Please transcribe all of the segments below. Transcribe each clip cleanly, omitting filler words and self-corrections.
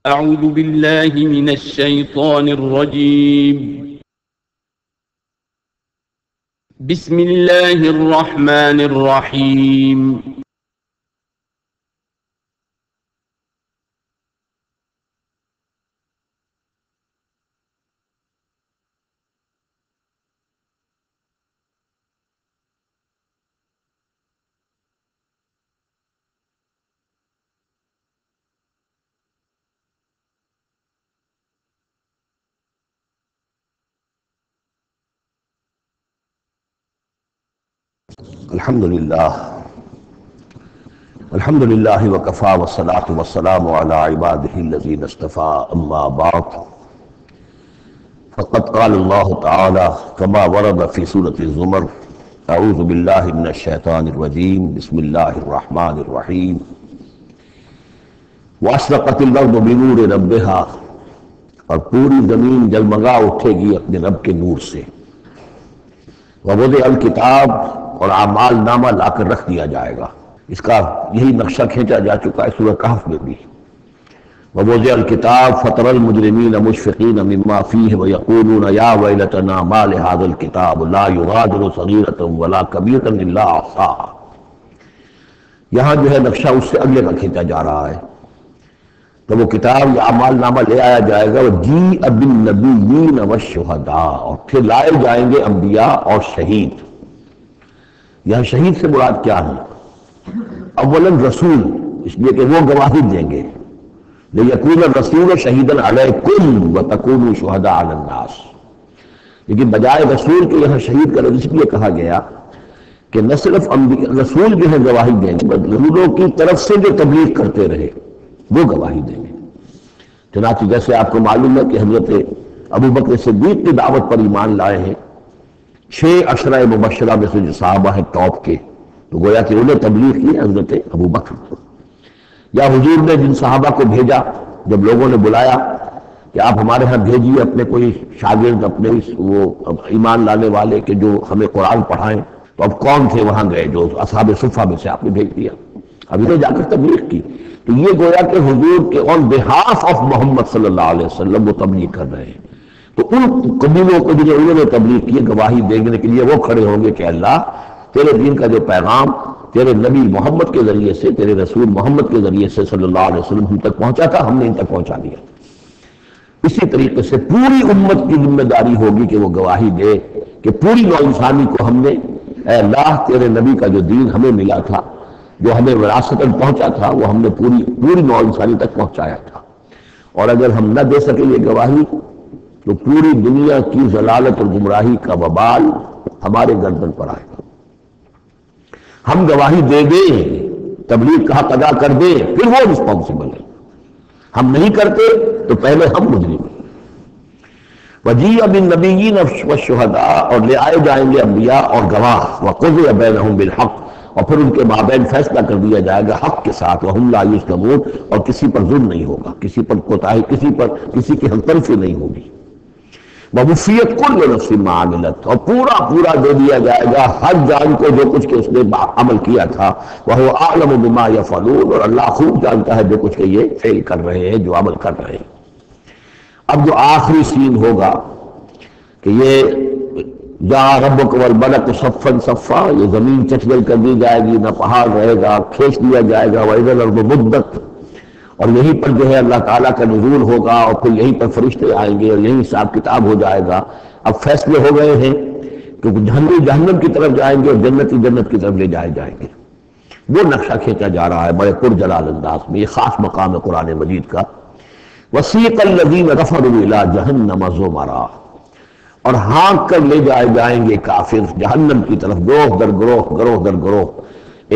أعوذ بالله من الشيطان الرجيم. بسم الله الرحمن الرحيم. الحمد للہ وکفا والصلاة والسلام علی عباده الذین اصطفى اما بعد فقد قال اللہ تعالی كما ورد في سورة الزمر اعوذ باللہ من الشیطان الرجیم بسم اللہ الرحمن الرحیم واشرقت الارض بنور ربها اور پوری زمین جگمگا اٹھے گی اپنے رب کے نور سے ووضع الکتاب اور اعمال نامہ لا کر رکھ دیا جائے گا. اس کا یہی نقشہ کھینچا جا چکا ہے سورہ کہف میں بھی. ووضع الکتاب فترى المجرمین مشفقین مما فیہ ویقولون یا ویلتنا ما لهذا الکتاب لا یغادر صغیرۃ ولا کبیرۃ الا احصاها. یہاں جو ہے نقشہ اس سے اگلے کا کھینچا جا رہا ہے. تو وہ کتاب یا اعمال نامہ لے آیا جائے گا. وجیء بالنبیین والشہداء اور پھر لائے جائیں گے انبیاء اور شہید. یہاں شہید سے مراد کیا ہے؟ اولا رسول، اس لیے کہ وہ گواہی دیں گے. لیکون الرسول شہیدا علیکم وتکونوا شہداء علی الناس. لیکن بجائے رسول کے یہاں شہید کا لفظ اس لیے کہا گیا کہ نہ صرف رسول جو ہے گواہی دیں گے، بلکہ رسولوں کی طرف سے جو تبلیغ کرتے رہے وہ گواہی دیں گے. چنانچہ جیسے آپ کو معلوم ہے کہ حضرت ابوبکر صدیق کی دعوت پر ایمان لائے ہیں 6 عشرہ مبشرہ میں سے جو صحابہ ہیں ٹاپ کے، تو گویا کہ انہیں تبلیغ کی حضرت ابوبکر. یا حضور نے جن صحابہ کو بھیجا، جب لوگوں نے بلایا کہ آپ ہمارے ہاں بھیجیے اپنے کوئی شاگرد، اپنے وہ ایمان لانے والے کہ جو ہمیں قرآن پڑھائیں، تو اب کون تھے وہاں گئے؟ جو اصحاب صفہ میں سے آپ نے بھیج دیا. ابھی تو جا کر تبلیغ کی. تو یہ گویا کہ حضور کے آن بہاف آف محمد صلی اللہ علیہ وسلم وہ تبلیغ کر رہے ہیں. تو ان قبیلوں کو جنہیں انہوں نے تبلیغ کی گواہی دینے کے لیے وہ کھڑے ہوں گے کہ اللہ تیرے دین کا جو پیغام تیرے نبی محمد کے ذریعے سے، تیرے رسول محمد کے ذریعے سے صلی اللہ علیہ وسلم ہم تک پہنچا تھا، ہم نے ان تک پہنچا دیا. اسی طریقے سے پوری امت کی ذمہ داری ہوگی کہ وہ گواہی دے کہ پوری نوع انسانی کو ہم نے، اے اللہ تیرے نبی کا جو دین ہمیں ملا تھا، جو ہمیں وراثتاً پہنچا تھا، وہ ہم نے پوری نوع انسانی تک پہنچایا تھا. اور اگر ہم نہ دے سکیں یہ گواہی تو پوری دنیا کی ضلالت اور گمراہی کا وبال ہمارے گردن پر آئے گا. ہم گواہی دے دیں، تبلیغ کا حق ادا کر دیں، پھر وہ رسپانسبل ہے. ہم نہیں کرتے تو پہلے ہم مجرم ہیں. وجیء بالنبیین والشہداء اور لے آئے جائیں گے انبیاء اور گواہ. وقضی بینہم بالحق اور پھر ان کے مابین فیصلہ کر دیا جائے گا حق کے ساتھ. وہم لا یظلمون اور کسی پر ظلم نہیں ہوگا، کسی پر کوتاہی، کسی کی ہمطرفی نہیں ہوگی. ووفیت کل نفس ما عملت اور پورا دے دیا جائے گا ہر جان کو جو کچھ کہ اس نے عمل کیا تھا. وہو اعلم بما یفعلون اور اللہ خوب جانتا ہے جو کچھ کہ یہ فعل کر رہے ہیں، جو عمل کر رہے ہیں. اب جو آخری سین ہوگا کہ یہ جا ربک والملک صفا صفا، یہ زمین چچل کر دی جائے گی، نہ پہاڑ رہے گا، کھینچ دیا جائے گا. وَإِذَا الْأَرْضُ مُدَّتْ اور یہیں پر جو ہے اللہ تعالیٰ کا نزول ہوگا اور پھر یہیں پر فرشتے آئیں گے اور یہیں حساب کتاب ہو جائے گا. اب فیصلے ہو گئے ہیں کہ جہنم کی طرف جائیں گے اور جنت کی طرف لے جائے جائیں گے. وہ نقشہ کھینچا جا رہا ہے بڑے پرجلال انداز میں. یہ خاص مقام ہے قرآن مجید کا. وَسِيقَ الَّذِينَ كَفَرُوا إِلَىٰ جَهَنَّمَ زُمَرًا اور ہانک کر لے جائے جائیں گے کافر جہنم کی طرف، گروہ در گروہ.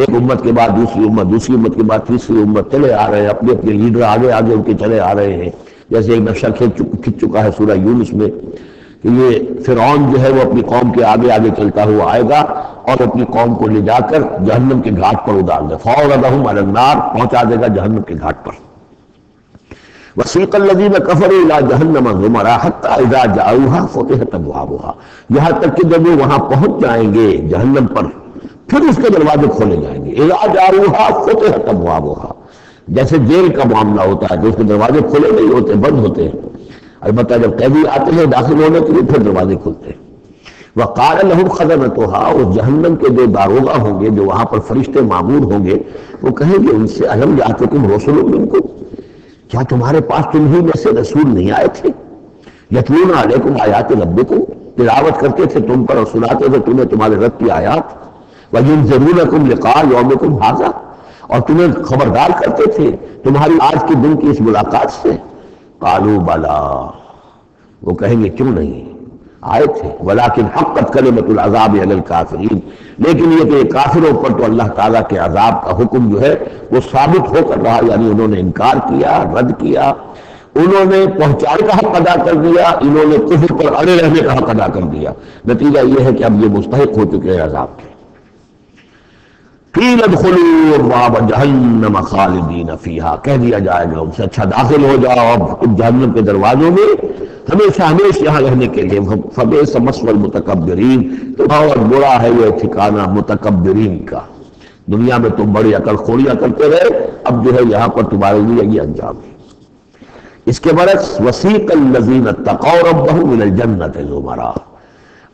ایک امت کے بعد دوسری امت، دوسری امت کے بعد تیسری امت چلے آ رہے ہیں. اپنے لیڈر آگے ان کے چلے آ رہے ہیں. جیسے ایک نقشہ کھنچ چکا ہے سورہ یونس میں کہ یہ فرعون جو ہے وہ اپنی قوم کے آگے چلتا ہوا آئے گا اور اپنی قوم کو لے جا کر جہنم کے گھاٹ پر اتار دے. فَأَوْرَدَهُمْ عَلَى النَّارِ پہنچا دے گا جہنم کے گھاٹ پر. وَسِيقَ الَّذِينَ كَفَرُوا إِلَىٰ جَهَنَّمَ زُمَرًا حَتَّىٰ إِذَا جَاءُوهَا فُتِحَتْ أَبْوَابُهَا یہاں تک کہ جب وہ وہاں پہنچ جائیں گے جہنم پر پھر اس کے دروازے کھولے جائیں گے. اذا جاؤها فتحت ابوابها جیسے جیل کا معاملہ ہوتا ہے کہ اس کے دروازے کھلے نہیں ہوتے، بند ہوتے ہیں، البتہ جب قیدی آتے ہیں داخل ہونے کے لیے پھر دروازے کھلتے ہیں۔ وقال لهم خزنتها، اور جہنم کے جو داروغہ ہوں گے، جو وہاں پر فرشتے معمور ہوں گے، وہ کہیں گے ان سے الم یاتکم رسل منکم، کیا تمہارے پاس تمہیں میں سے رسول نہیں آئے تھے؟ یتلون علیکم آیات ربکم، تلاوت کرتے تھے تم پر اور سناتے تھے تمہیں تمہارے رب کی آیات، وینذرونکم لقاء یومکم ھذا، اور تمہیں خبردار کرتے تھے تمہاری آج کے دن کی اس ملاقات سے۔ قالوا بلا، وہ کہیں گے کیوں نہیں آئے تھے، ولیکن حقت کلمۃ العذاب علی الکافرین، لیکن یہ کہ کافروں پر تو اللہ تعالیٰ کے عذاب کا حکم جو ہے وہ ثابت ہو کر رہا، یعنی انہوں نے انکار کیا، رد کیا، انہوں نے پہنچانے کا حق ادا کر دیا، انہوں نے کفر پر اڑے رہنے کا حق ادا کر دیا، نتیجہ یہ ہے کہ اب یہ مستحق ہو چکے ہیں عذاب کے۔ قیل ادخلوا ابواب جہنم خالدین فیہا، کہہ دیا جائے گا ان سے اچھا داخل ہو جاؤ اب جہنم کے دروازوں میں ہمیشہ ہمیشہ یہاں رہنے کے لیے، فبئس مثوى المتکبرین، تو بہت برا ہے یہ ٹھکانہ متکبرین کا، دنیا میں تم بڑی عقل خوریاں کرتے رہے، اب جو ہے یہاں پر تمہارے لیے یہ انجام ہے۔ اس کے برعکس وسیق الذین اتقوا ربهم الى الجنة زمرا،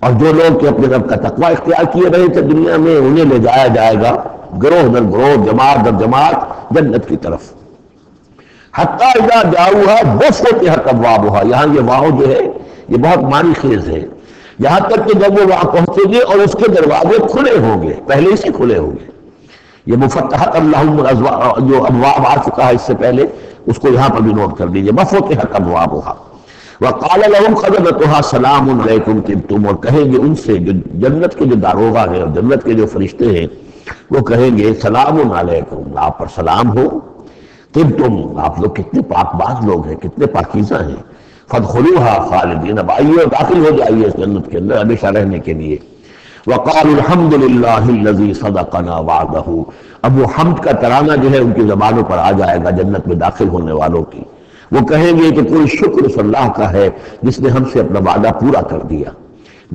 اور جو لوگ کہ اپنے رب کا تقوی اختیار کیے رہے تھے دنیا میں، انہیں لے جایا جائے گا گروہ در گروہ، جماعت در جماعت جنت کی طرف۔ حتیٰ اذا جاؤها وفتحت ابوابها، یہاں یہ واو جو ہے یہ بہت معنی خیز ہے، یہاں تک کہ جب وہ وہاں پہنچے گے اور اس کے دروازے کھلے ہوں گے، پہلے سے کھلے ہوں گے، یہ مفتحت اللہم جو ابواب آ چکا ہے اس سے پہلے، اس کو یہاں پر بھی نوٹ کر دیجئے، وفتحت ابوابها وقال لهم خزنتها سلام علیکم طبتم، اور کہیں گے ان سے جو جنت کے جو داروغہ ہیں اور جنت کے جو فرشتے ہیں وہ کہیں گے سلام علیکم، آپ پر سلام ہو، طبتم، آپ لوگ کتنے پاک باز لوگ ہیں، کتنے پاکیزہ ہیں، فادخلوها خالدین، اب آئیے اور داخل ہو جائیے اس جنت کے اندر ہمیشہ رہنے کے لیے۔ وقالوا الحمد للہ الذی صدقنا وعدہ، اب وہ حمد کا ترانہ جو ہے ان کی زبانوں پر آ جائے گا جنت میں داخل ہونے والوں کی، وہ کہیں گے کہ کوئی شکر اس اللہ کا ہے جس نے ہم سے اپنا وعدہ پورا کر دیا۔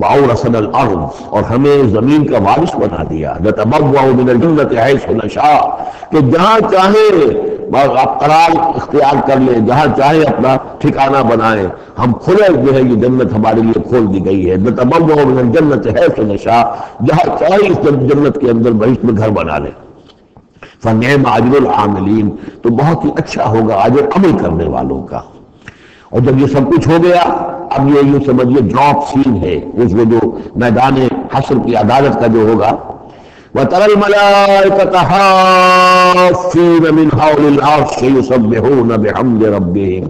وَأَوْرَثَنَا الْأَرْضَ، اور ہمیں زمین کا وارث بنا دیا، نَتَبَوَّأُ مِنَ الْجَنَّةِ حَيْثُ نَشَاءُ، کہ جہاں چاہے آپ قرار اختیار کر لیں، جہاں چاہے اپنا ٹھکانہ بنائیں، ہم کھلے جو ہے یہ جنت ہمارے لیے کھول دی گئی ہے، نَتَبَوَّأُ مِنَ الْجَنَّةِ حَيْثُ نَشَاءُ، جہاں چاہے اس جنت کے اندر بہشت میں گھر بنا لیں۔ فَنِعْمَ أَجْرُ الْعَامِلِينَ، تو بہت ہی اچھا ہوگا اجر عمل کرنے والوں کا۔ اور جب یہ سب کچھ ہو گیا اب یہ یوں سمجھیے ڈراپ سین ہے، اس وہ جو میدان حشر کی عدالت کا جو ہوگا، وَتَرَى الْمَلَائِكَةَ حَافِّينَ مِنْ حَوْلِ الْعَرْشِ يُسَبِّحُونَ بِحَمْدِ رَبِّهِمْ،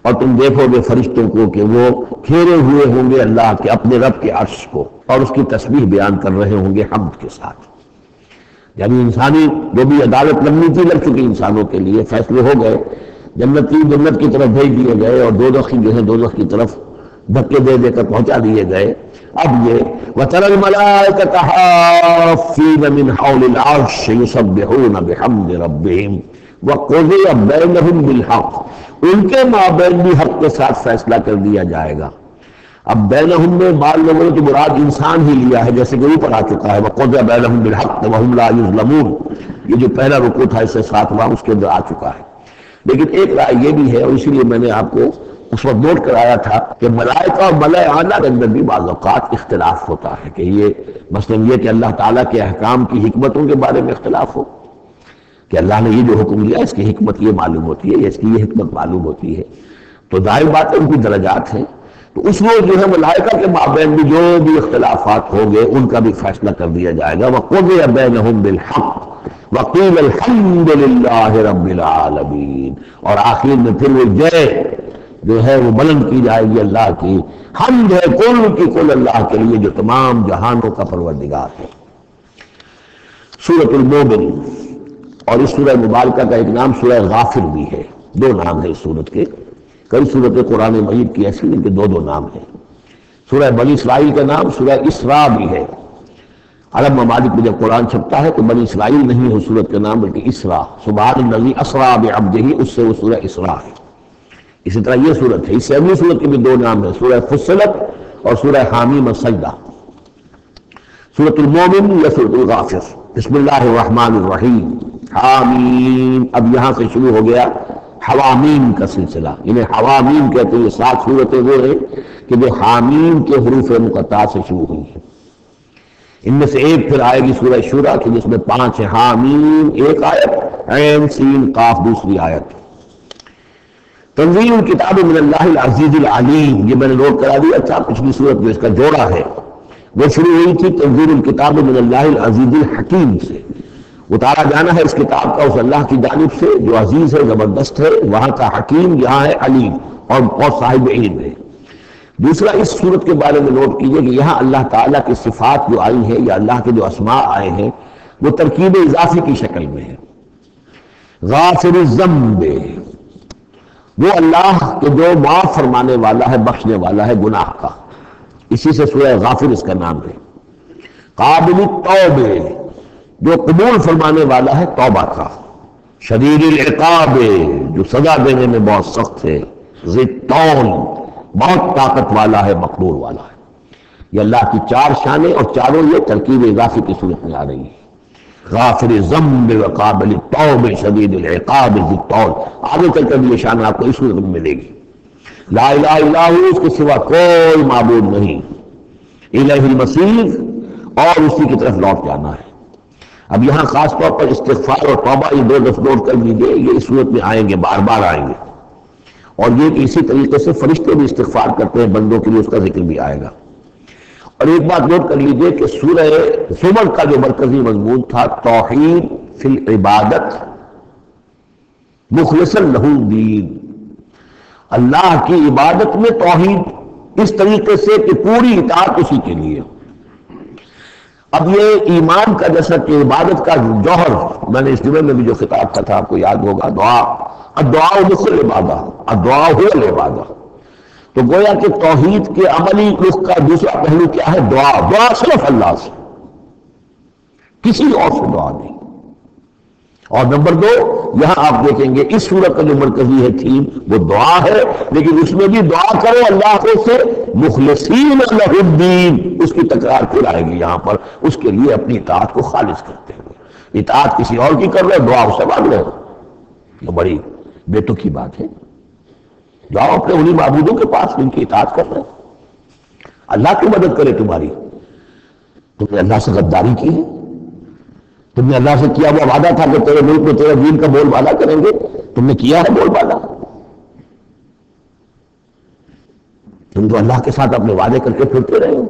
اور تم دیکھو گے فرشتوں کو کہ وہ گھیرے ہوئے ہوں گے اللہ کے اپنے رب کے عرش کو، اور اس کی تسبیح بیان کر رہے ہوں گے حمد کے ساتھ۔ یعنی انسانی جو بھی عدالت لگنی تھی لگ چکی انسانوں کے لیے، فیصلے ہو گئے، جنتی جنت کی طرف بھیج دیے گئے اور دوزخی جو ہے دوزخ کی طرف دھکے دے دے کر پہنچا دیے گئے۔ اب یہ وَتَرَى الْمَلَائِكَةَ حَافِّينَ مِنْ حَوْلِ الْعَرْشِ يُسَبِّحُونَ بِحَمْدِ رَبِّهِمْ وَقُضِيَ بَيْنَهُمْ بِالْحَقِّ، ان کے مابین بھی حق کے ساتھ فیصلہ کر دیا جائے گا۔ اب بینہم میں بعض لوگوں نے تو مراد انسان ہی لیا ہے، جیسے کہ اوپر آ چکا ہے وَقُضِيَ بَيْنَهُمْ بِالْحَقِّ وَهُمْ لَا يُظْلَمُونَ، یہ جو پہلا رکوع تھا اس سے 7واں اس کے اندر آ چکا ہے۔ لیکن ایک رائے یہ بھی ہے، اور اسی لیے میں نے آپ کو اس وقت نوٹ کرایا تھا کہ ملائکہ اور ملائے اعلیٰ کے اندر بھی بعض اوقات اختلاف ہوتا ہے، کہ یہ مثلا یہ کہ اللہ تعالیٰ کے احکام کی حکمتوں کے بارے میں اختلاف ہو، کہ اللہ نے یہ جو حکم دیا اس کی حکمت یہ معلوم ہوتی ہے، اس کی یہ حکمت معلوم ہوتی ہے، تو ظاہر بات ہے ان کی درجات ہیں، تو اس میں جو ہے ملائکہ کے مابین بھی جو بھی اختلافات ہوں گے ان کا بھی فیصلہ کر دیا جائے گا۔ وَقُضِيَ بَيْنَهُمْ بِالْحَقِّ وَقِيلَ الْحَمْدُ لِلَّهِ رَبِّ الْعَالَمِينَ، اور آخر میں پھر وہ جے جو ہے وہ بلند کی جائے گی اللہ کی، حمد ہے کل کی کل اللہ کے لیے جو تمام جہانوں کا پروردگار ہے۔ سورۃ المومن، اور اس سورہ مبارکہ کا ایک نام سورہ غافر بھی ہے، دو نام ہے اس سورت کے، کئی سورتیں قرآن مجید کی ایسی ہیں کہ دو دو نام ہیں۔ سورہ بنی اسرائیل کا نام سورہ اسراء بھی ہے، عرب ممالک میں جب قرآن چھپتا ہے تو بنی اسرائیل نہیں ہے سورت کا نام بلکہ اسراء، سبحان الذی اسریٰ بعبدہ، اس سے وہ سورہ اسراء ہے۔ اسی طرح یہ سورت ہے، اس سے اگلی سورت کے بھی دو نام ہیں، سورہ فصلت اور سورہ حامیم السجدہ۔ سورۃ المومن یا سورۃ الغافر۔ بسم اللہ الرحمن الرحیم، حامیم، اب یہاں سے شروع ہو گیا حوامیم کا سلسلہ. انہیں حوامیم کہتے ہیں. یہ 7 صورتیں وہ ہیں کہ جو حامیم کے حروف مقطعات سے شروع ہوئی ہیں. ان میں سے ایک پھر آئے گی سورہ شورى کہ جس میں 5 ہیں. حامیم ایک آیت، عین سین قاف دوسری آیت. تنزیل الکتاب من اللہ العزیز العلیم، یہ میں نے نوٹ کرا دیا تھا. پچھلی صورت جو اس کا جوڑا ہے وہ شروع ہوئی تھی تنزیل الکتاب من اللہ العزیز الحکیم سے. اتارا جانا ہے اس کتاب کا اس اللہ کی جانب سے جو عزیز ہے، زبردست ہے. وہاں کا حکیم، یہاں ہے علیم اور صاحب علم ہے. دوسرا اس صورت کے بارے میں نوٹ کیجئے کہ یہاں اللہ تعالیٰ کی صفات جو آئی ہیں یا اللہ کے جو اسماء آئے ہیں وہ ترکیب اضافی کی شکل میں ہے. غافر الذنب، وہ اللہ کہ جو معاف فرمانے والا ہے، بخشنے والا ہے گناہ کا، اسی سے سورہ غافر اس کا نام ہے. قابل التوبہ، جو قبول فرمانے والا ہے توبہ کا. شدید العقاب، جو سزا دینے میں بہت سخت ہے. ذی الطول، بہت طاقت والا ہے، مقدور والا ہے. یہ اللہ کی 4 شانیں اور چاروں یہ ترکیب اضافی کی صورت میں آ رہی ہے. غافر الذنب وقابل التوب شدید العقاب ذی الطول. آگے چل کر یہ شان آپ کو اس صورت میں ملے گی. لا الہ الا ہو، اس کے سوا کوئی معبود نہیں. الیہ المصیر، اور اسی کی طرف لوٹ جانا ہے. اب یہاں خاص طور پر استغفار اور توبہ یہ 2 دفعہ نوٹ کر لیجیے. یہ اس صورت میں آئیں گے، بار بار آئیں گے. اور یہ کہ اسی طریقے سے فرشتے بھی استغفار کرتے ہیں بندوں کے لیے، اس کا ذکر بھی آئے گا. اور ایک بات نوٹ کر لیجئے کہ سورہ زمر کا جو مرکزی مضمون تھا توحید فی العبادت مخلصا لہ الدین، اللہ کی عبادت میں توحید اس طریقے سے کہ پوری اطاعت اسی کے لیے. اب یہ ایمان کا جیسا کہ عبادت کا جوہر، میں نے اس جمعے میں بھی جو خطاب کا تھا آپ کو یاد ہوگا، دعا، الدعاء مخ العبادہ، الدعاء هو العبادہ. تو گویا کہ توحید کے عملی رخ کا دوسرا پہلو کیا ہے؟ دعا. دعا صرف اللہ سے، کسی اور سے دعا نہیں. اور نمبر 2، یہاں آپ دیکھیں گے اس سورت کا جو مرکزی ہے تھیم وہ دعا ہے، لیکن اس میں بھی دعا کرو اللہ کو سے مخلصین لہ الدین. اس کی تکرار پھر آئے گی یہاں پر، اس کے لیے اپنی اطاعت کو خالص کرتے ہوئے. اطاعت کسی اور کی کر رہے، دعا اس سے مانگ رہے، یہ بڑی بے تکی بات ہے. جاؤ اپنے انہی معبودوں کے پاس، ان کی اطاعت کر رہے. اللہ کی مدد کرے تمہاری. تم نے اللہ سے غداری کی ہے، تم نے اللہ سے کیا وہ وعدہ تھا کہ تیرے ملک میں تیرے دین کا بول بالا کریں گے، تم نے کیا ہے بول بالا. تم تو اللہ کے ساتھ اپنے وعدے کر کے پھرتے رہے ہو،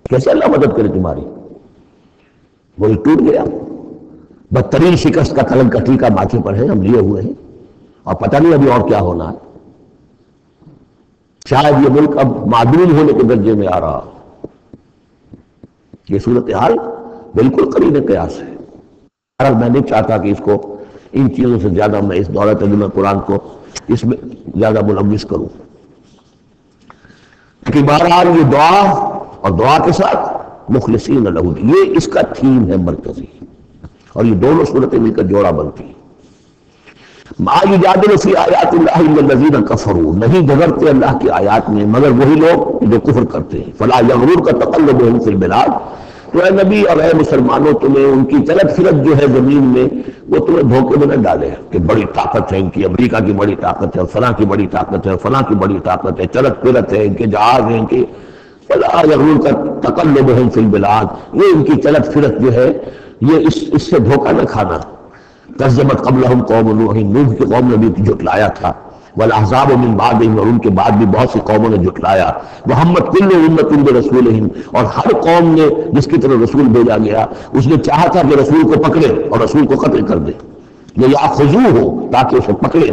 کیسے اللہ مدد کرے تمہاری؟ وہ ٹوٹ گیا. بدترین شکست کا قلم کٹی کا ماتھے پر ہے، ہم لیے ہوئے ہیں اور پتہ نہیں ابھی اور کیا ہونا ہے. شاید یہ ملک اب معدوم ہونے کے درجے میں آ رہا. یہ صورتحال بالکل قرین قیاس ہے. میں نہیں چاہتا کہ اس کو ان چیزوں سے زیادہ میں اس دورہ ترجمہ قرآن کو اس میں زیادہ ملوث کروں. کہ بہرحال یہ دعا اور دعا کے ساتھ مخلصین لہ الدین، یہ اس کا تھیم ہے مرکزی. اور یہ دونوں صورتیں مل کر جوڑا بنتی ہیں. ما یجادل فی آیات اللہ الا الذین کفروا، نہیں جھگڑتے اللہ کی آیات میں مگر وہی لوگ جو کفر کرتے ہیں. فلا یغررک تقلبهم فی البلاد، تو اے نبی اور اے مسلمانوں تمہیں ان کی چلت پھرت جو ہے زمین میں وہ تمہیں دھوکے میں نہ ڈالے کہ بڑی طاقت ہے ان کی، امریکہ کی بڑی طاقت ہے، فلاں کی بڑی طاقت ہے، فلاں کی بڑی طاقت ہے، چلت پھرت ہے، ان کے جہاز ہیں، ان کی. فلا یغررک تقلبهم فی البلاد، یہ ان کی چلت پھرت جو ہے یہ اس سے دھوکہ نہ کھانا. کذبت قبلہم قوم نوح، نوح کی قوم نے بھی جھٹلایا تھا. والاحزاب من بعدہم، اور ان کے بعد بھی بہت سی قوموں نے جھٹلایا. وہمت کل امۃ برسولہم، اور ہر قوم نے جس کی طرف رسول بھیجا گیا اس نے چاہا تھا کہ رسول کو پکڑے اور رسول کو قتل کر دے، لیاخذوہ، تاکہ اسے پکڑے.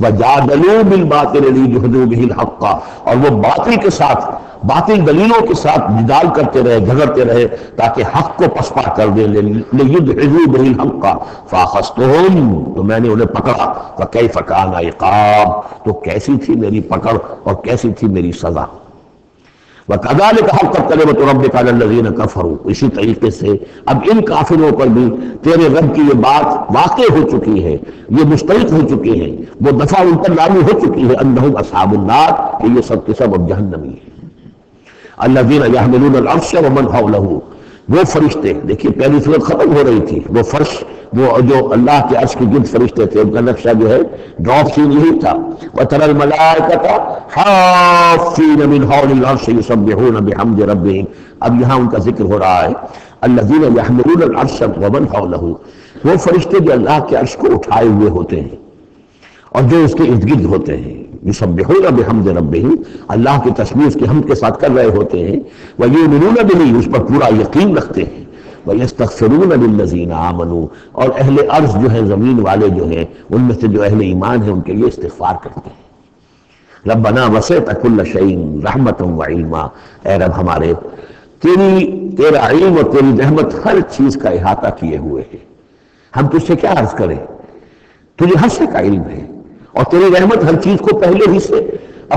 وجادلوا بالباطل لیجحدوا بہ الحق، اور وہ باطل کے ساتھ، باطل دلیلوں کے ساتھ جدال کرتے رہے، جھگڑتے رہے تاکہ حق کو پسپا کر دیں. لیدحضوا بہ الحق فاخذتہم، تو میں نے انہیں پکڑا. فکیف کان عقاب، تو کیسی تھی میری پکڑ اور کیسی تھی میری سزا. وَكَذَلِكَ حَقَّتْ كَلِمَةُ رَبِّكَ عَلَى الَّذِينَ كَفَرُوا، اسی طریقے سے اب ان کافروں پر بھی تیرے رب کی یہ بات واقع ہو چکی ہے، یہ مسترد ہو چکی ہے، وہ دفعہ ان پر لاگو ہو چکی ہے. انہم اصحاب النار، کہ یہ سب کے سب اب جہنمی ہیں. الذین یحملون العرش ومن حولہ، وہ فرشتے، دیکھیے پہلی صورت ختم ہو رہی تھی، وہ فرش وہ جو اللہ کے عرش کے گرد فرشتے تھے ان کا نقشہ جو ہے ڈراپ سین یہی تھا. وَتَرَى الْمَلَائِكَةَ حَافِّينَ مِنْ حَوْلِ الْعَرْشِ يُسَبِّحُونَ بِحَمْدِ رَبِّهِمْ. اب یہاں ان کا ذکر ہو رہا ہے الَّذِينَ يَحْمِلُونَ الْعَرْشَ وَمَنْ حَوْلَهُ، وہ فرشتے جو اللہ کے عرش کو اٹھائے ہوئے ہوتے ہیں اور جو اس کے ارد گرد ہوتے ہیں. یسبحون بحمد ربہم، اللہ کی تسبیح اس کی حمد کے ساتھ کر رہے ہوتے ہیں. ویؤمنون بہ، اس پر پورا یقین رکھتے ہیں. ویستغفرون للذین آمنوا، اور اہل ارض جو ہیں زمین والے جو ہیں ان میں سے جو اہل ایمان ہیں ان کے لیے استغفار کرتے ہیں. ربنا وسعت کل شیء رحمۃ وعلما، اے رب ہمارے تیرا علم اور تیری رحمت ہر چیز کا احاطہ کیے ہوئے ہے. ہم تجھ سے کیا عرض کریں، تجھے ہر شے کا علم ہے اور تیری رحمت ہر چیز کو پہلے ہی سے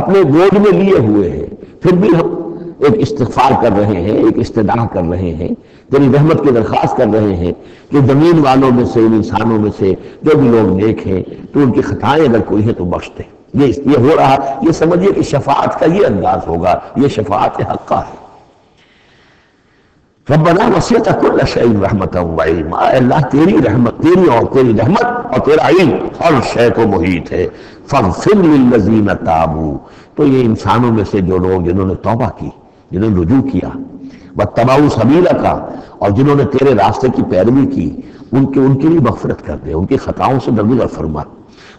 اپنے گود میں لیے ہوئے ہے. پھر بھی ہم ایک استغفار کر رہے ہیں، ایک استدعا کر رہے ہیں، تیری رحمت کی درخواست کر رہے ہیں کہ زمین والوں میں سے، ان انسانوں میں سے جو بھی لوگ نیک ہیں تو ان کی خطائیں اگر کوئی ہیں تو بخش دے. یہ ہو رہا، یہ سمجھیے کہ شفاعت کا یہ انداز ہوگا، یہ شفاعت حقہ ہے. ربنا وسعت کل شیء رحمۃ وعلما، اے اللہ تیری رحمت، تیری رحمت اور تیرا علم ہر شے کو محیط ہے. فاغفر للذین تابوا، تو یہ انسانوں میں سے جو لوگ جنہوں نے توبہ کی، جنہوں نے رجوع کیا، واتبعوا سبیلک، اور جنہوں نے تیرے راستے کی پیروی کی، ان کے لیے مغفرت کر دے، ان کی خطاؤں سے درگزر فرما.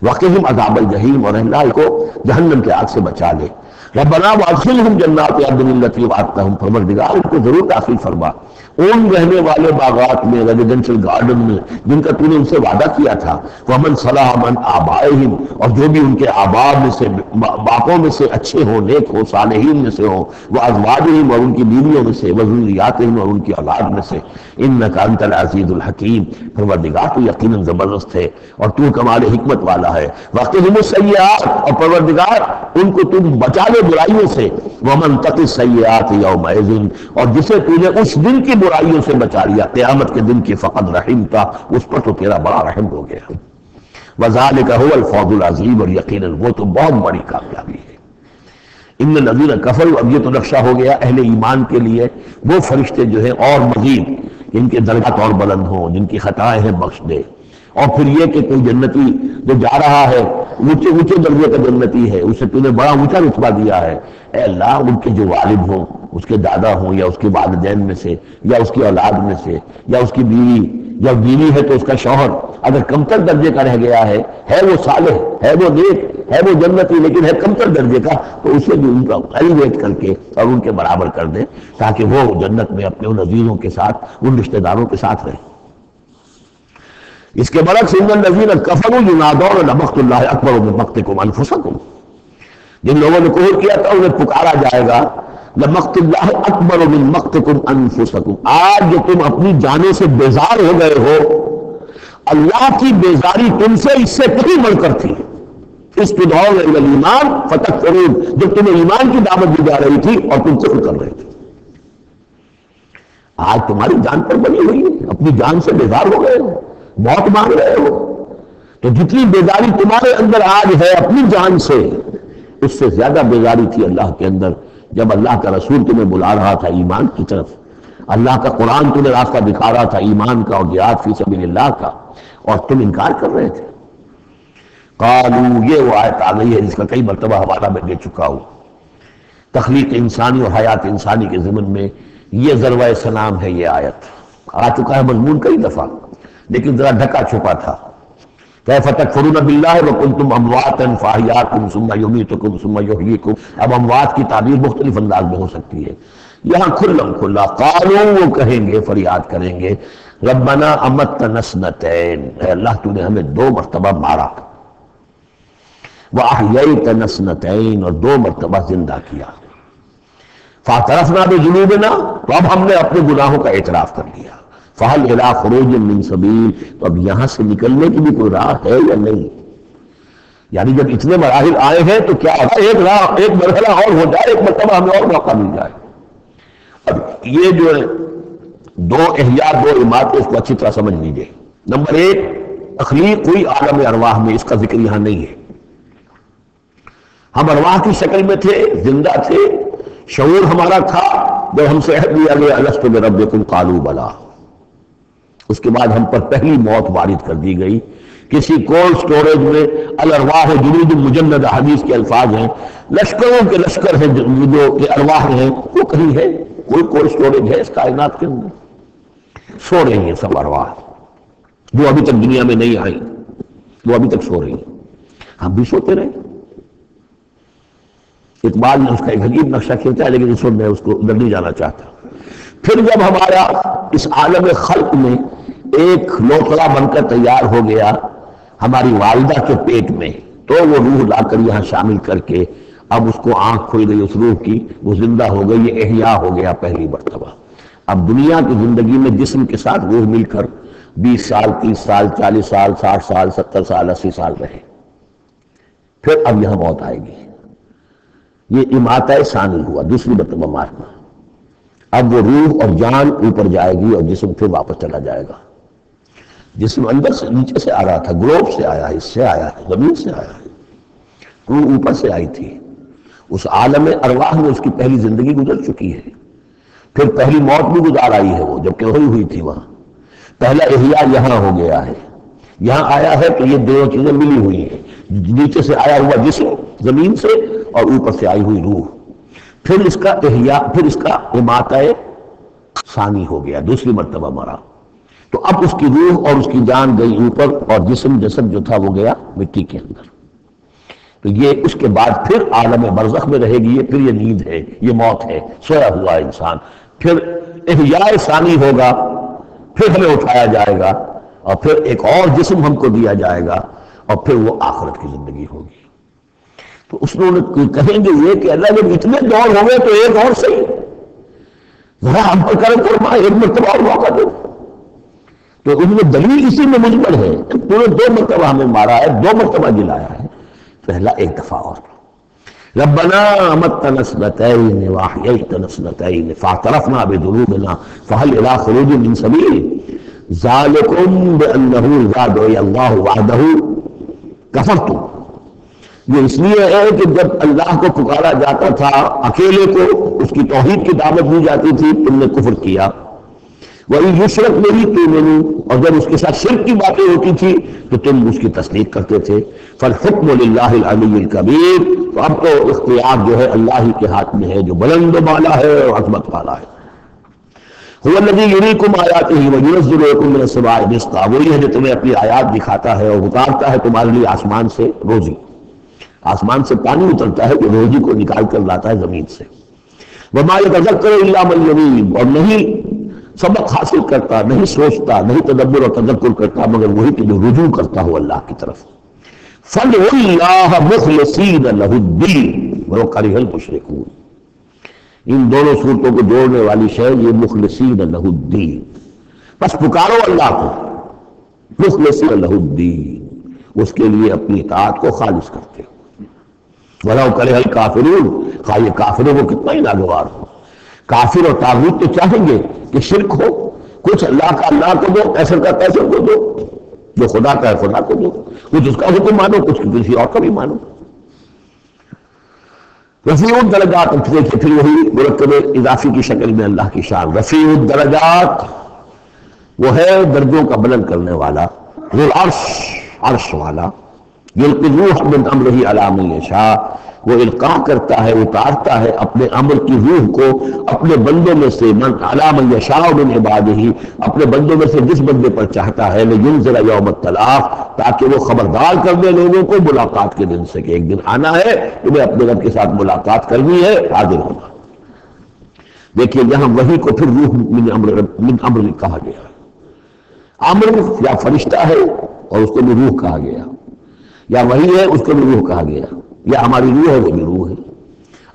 وقہم عذاب الجحیم، اور اللہ کو جہنم کے آگ سے بچا لے. ربنا وادخلہم جنات عدن التی وعدتہم، پروردگار ان کو ضرور داخل فرما ان رہنے والے باغات میں، ریزیڈینشل گارڈن میں جن کا تو نے ان سے وعدہ کیا تھا. ومن صلح من آبائہم، اور جو بھی ان کے آباء میں سے، باپوں میں سے اچھے ہوں، نیک ہوں، صالحین میں سے ہوں. وازواجہم، اور ان کی بیویوں میں سے. وذریاتہم، اور ان کی اولاد میں سے. انک انت العزیز الحکیم، پروردگار تو یقیناً زبردست ہے اور تو کمال حکمت والا ہے. وقہم السیئات، اور پروردگار ان کو تم بچا لے برائیوں سے. ومن تق السیئات یومئذ، اور جسے تو نے اس دن کی برائیوں سے بچا لیا، قیامت کے دن کی، فقد رحمتا، اس پر تو تیرا بڑا رحم ہو گیا. وذالک هو الفوز العظیم، اور یقیناً وہ تو بہت بڑی کامیابی ہے. ان الذین کفروا، اب یہ تو نقشہ ہو گیا اہل ایمان کے لیے وہ فرشتے جو ہیں اور مزید ان کے درجات اور بلند ہوں، جن کی خطائیں ہیں بخش دے. اور پھر یہ کہ کوئی جنتی جو جا رہا ہے اونچے درجے کا جنتی ہے، اسے تو نے بڑا اونچا رتبہ دیا ہے. اے اللہ ان کے جو والد ہوں، اس کے دادا ہوں یا اس کے والدین میں سے، یا اس کی اولاد میں سے، یا اس کی بیوی، یا بیوی ہے تو اس کا شوہر اگر کمتر درجے کا رہ گیا ہے وہ صالح، ہے وہ نیک، ہے وہ جنتی، لیکن ہے کمتر درجے کا، تو اسے بھی ان کا ایلیویٹ کر کے اور ان کے برابر کر دیں تاکہ وہ جنت میں اپنے ان عزیزوں کے ساتھ، ان رشتہ داروں کے ساتھ رہیں. اس کے برعکس ان الذین کفروا ینادون لمقت اللہ اکبر من مقتکم انفسکم، جن لوگوں نے کفر کیا تھا انہیں پکارا جائے گا لمقت اللہ اکبر من مقتکم انفسکم، آج جو تم اپنی جانوں سے بیزار ہو گئے ہو، اللہ کی بیزاری تم سے اس سے کہیں بڑھ کر تھی. استدعون الی الایمان فتکفرون، جب تمہیں ایمان کی دعوت دی جا رہی تھی اور تم کفر کر رہے تھے. آج تمہاری جان پر بنی ہوئی ہے، اپنی جان سے بیزار ہو گئے ہو، موت مانگ رہے ہو. تو جتنی بیزاری تمہارے اندر آج ہے اپنی جان سے، اس سے زیادہ بیزاری تھی اللہ کے اندر جب اللہ کا رسول تمہیں بلا رہا تھا ایمان کی طرف، اللہ کا قرآن تمہیں راستہ دکھا رہا تھا ایمان کا اور جہاد فی سبیل اللہ کا، اور تم انکار کر رہے تھے. قالوا، یہ وہ آیت آ گئی ہے جس کا کئی مرتبہ حوالہ میں دے چکا ہوں. تخلیق انسانی اور حیات انسانی کے ضمن میں یہ ذروہ سلام ہے. یہ آیت آ چکا ہے مضمون کئی دفعہ، لیکن ذرا ڈھکا چھپا تھا. کیف تکفرون باللہ وکنتم امواتا فاحیاکم ثم یمیتکم ثم یحییکم. اب اموات کی تعبیر مختلف انداز میں ہو سکتی ہے، یہاں کھلم کھلا قالوا، وہ کہیں گے، فریاد کریں گے، ربنا امتنا اثنتین، اے اللہ تو نے ہمیں 2 مرتبہ مارا، واحییتنا اثنتین، اور 2 مرتبہ زندہ کیا، فاعترفنا بذنوبنا، تو اب ہم نے اپنے گناہوں کا اعتراف کر لیا. فہل الی خروج من سبیل، تو اب یہاں سے نکلنے کی بھی کوئی راہ ہے یا نہیں؟ یعنی جب اتنے مراحل آئے ہیں تو کیا ایک راہ، ایک مرحلہ اور ہو جائے، ایک مرتبہ ہمیں اور موقع مل جائے. اب یہ جو ہے 2 احیاء 2 اماتیں، اس کو اچھی طرح سمجھ لیجیے. نمبر 1، تخلیق ہوئی عالم ارواح میں، اس کا ذکر یہاں نہیں ہے. ہم ارواح کی شکل میں تھے، زندہ تھے، شعور ہمارا تھا. جب ہم سے عہد لیا گیا الست بربکم قالوا بلا، اس کے بعد ہم پر پہلی موت وارد کر دی گئی. کسی کولڈ سٹوریج میں الارواح جنود مجندہ حدیث کے الفاظ ہیں، لشکروں کے لشکر ہیں جو کہ ارواح ہیں، وہ کہیں ہے؟ کوئی کولڈ سٹوریج ہے اس کائنات کے اندر؟ سو رہی ہیں سب ارواح جو ابھی تک دنیا میں نہیں آئی، وہ ابھی تک سو رہی ہیں. ہم بھی سوتے رہے. اقبال نے اس کا ایک عجیب نقشہ کھینچا ہے، لیکن اس وقت میں اس کو ادھر نہیں جانا چاہتا. پھر جب ہمارا اس عالم خلق میں ایک لوتڑا بن کر تیار ہو گیا ہماری والدہ کے پیٹ میں، تو وہ روح لا کر یہاں شامل کر کے اب اس کو آنکھ کھل گئی اس روح کی، وہ زندہ ہو گئی، یہ احیاء ہو گیا پہلی مرتبہ. اب دنیا کی زندگی میں جسم کے ساتھ روح مل کر 20 سال 30 سال 40 سال 60 سال 70 سال 80 سال رہے. پھر اب یہاں موت آئے گی. یہ اماتہ ثانی ہوا، دوسری مرتبہ مارنا. اب وہ روح اور جان اوپر جائے گی اور جسم پھر واپس چلا جائے گا. جسم اندر سے نیچے سے آ رہا تھا، گلوب سے آیا ہے، اس سے آیا ہے، زمین سے آیا ہے. روح اوپر سے آئی تھی. اس عالم ارواح میں اس کی پہلی زندگی گزر چکی ہے. پھر پہلی موت بھی گزار آئی ہے وہ، جبکہ وہی ہوئی تھی وہاں. پہلا احیاء یہاں ہو گیا ہے. یہاں آیا ہے تو یہ دونوں چیزیں ملی ہوئی ہیں، نیچے سے آیا ہوا جسم زمین سے اور اوپر سے آئی ہوئی روح. پھر اس کا احیاء، پھر اس کا اماتہ ثانی ہو گیا، دوسری مرتبہ مرا. تو اب اس کی روح اور اس کی جان گئی اوپر اور جسم جسد جو تھا وہ گیا مٹی کے اندر. تو یہ اس کے بعد پھر عالم برزخ میں رہے گی. پھر یہ نیند ہے، یہ موت ہے، سویا ہوا انسان. پھر احیاء ثانی ہوگا، پھر ہمیں اٹھایا جائے گا اور پھر ایک اور جسم ہم کو دیا جائے گا اور پھر وہ آخرت کی زندگی ہوگی. تو اس نے کہیں گے یہ کہ اللہ جب اتنے دور ہو گئے تو ایک اور صحیح، ذرا ہم پر کرم فرما، ایک مرتبہ اور موقع دو. تو ان میں دلیل اسی میں مجمل ہے. تو نے 2 مرتبہ ہمیں مارا ہے، 2 مرتبہ جلایا ہے، پہلا ایک دفعہ اور. ربنا امتنا اثنتین واحییتنا اثنتین فاعترفنا بذنوبنا فهل الى خروج من سبیل ذالکم بانه اذا دعی اللہ وحدہ کفرتم. یہ اس لیے ہے کہ جب اللہ کو پکارا جاتا تھا اکیلے کو، اس کی توحید کی دعوت دی جاتی تھی، تم نے کفر کیا. وَإِن يُشْرَكْ بِهِ تُؤْمِنُوا، اور جب اس کے ساتھ شرک کی باتیں ہوتی تھی تو تم اس کی تصدیق کرتے تھے. فَالْحُكْمُ لِلَّهِ الْعَلِيِّ الْكَبِيرِ، تو اب تو اختیار جو ہے اللہ ہی کے ہاتھ میں ہے جو بلند و بالا ہے اور عظمت والا ہے. هُوَ الَّذِي يُرِيكُمْ آيَاتِهِ وَيُنَزِّلُ لَكُم مِّنَ السَّمَاءِ رِزْقًا، وہی ہے جو تمہیں اپنی آیات دکھاتا ہے اور اتارتا ہے تمہارے لیے آسمان سے روزی. آسمان سے پانی اترتا ہے جو روزی کو نکال کر لاتا ہے زمین سے. وَمَا يَتَذَكَّرُ إِلَّا مَن يُنِيبُ، اور نہیں سبق حاصل کرتا، نہیں سوچتا، نہیں تدبر اور تذکر کرتا مگر وہی کہ جو رجوع کرتا ہو اللہ کی طرف. فَادْعُوا اللَّهَ مُخْلِصِينَ لَهُ الدِّينَ وَلَوْ كَرِهَ الْمُشْرِكُونَ. ان دونوں صورتوں کو جوڑنے والی شے یہ مخلصین لہ الدین، بس پکارو اللہ کو مخلصین لہ الدین، اس کے لیے اپنی اطاعت کو خالص کرتے ہو. وَلَوْ كَرِهَ الْكَافِرُونَ، خواہ یہ کافروں کو کتنا ہی ناگوار ہو. کافر اور طاغوت تو چاہیں گے کہ شرک ہو، کچھ اللہ کا اللہ کو دو، کیسر کا کیسر کو دو، جو خدا کا ہے خدا کو دو، کچھ اس کا حکم مانو، کچھ کسی اور کا بھی مانو. رفیع الدرجات، پھر وہی مرکب اضافی کی شکل میں اللہ کی شان. رفیع الدرجات وہ ہے درجوں کا بلند کرنے والا، ذو العرش، عرش والا. یلقی الروح من امرہ علی من یشاء، وہ القاء کرتا ہے، اتارتا ہے اپنے امر کی روح کو اپنے بندوں میں سے، من علی من یشاء من عبادہ، اپنے بندوں میں سے جس بندے پر چاہتا ہے، لینذر یوم التلاق، تاکہ وہ خبردار کر دے لوگوں کو ملاقات کے دن سے کہ ایک دن آنا ہے تمہیں اپنے رب کے ساتھ ملاقات کرنی ہے، حاضر ہونا. دیکھیے یہاں وحی کو پھر روح من امر کہا گیا. امر یا فرشتہ ہے اور اس کو بھی روح کہا گیا، یا وحی ہے اس کو بھی روح کہا گیا، یا ہماری روح ہے وہ بھی روح ہے.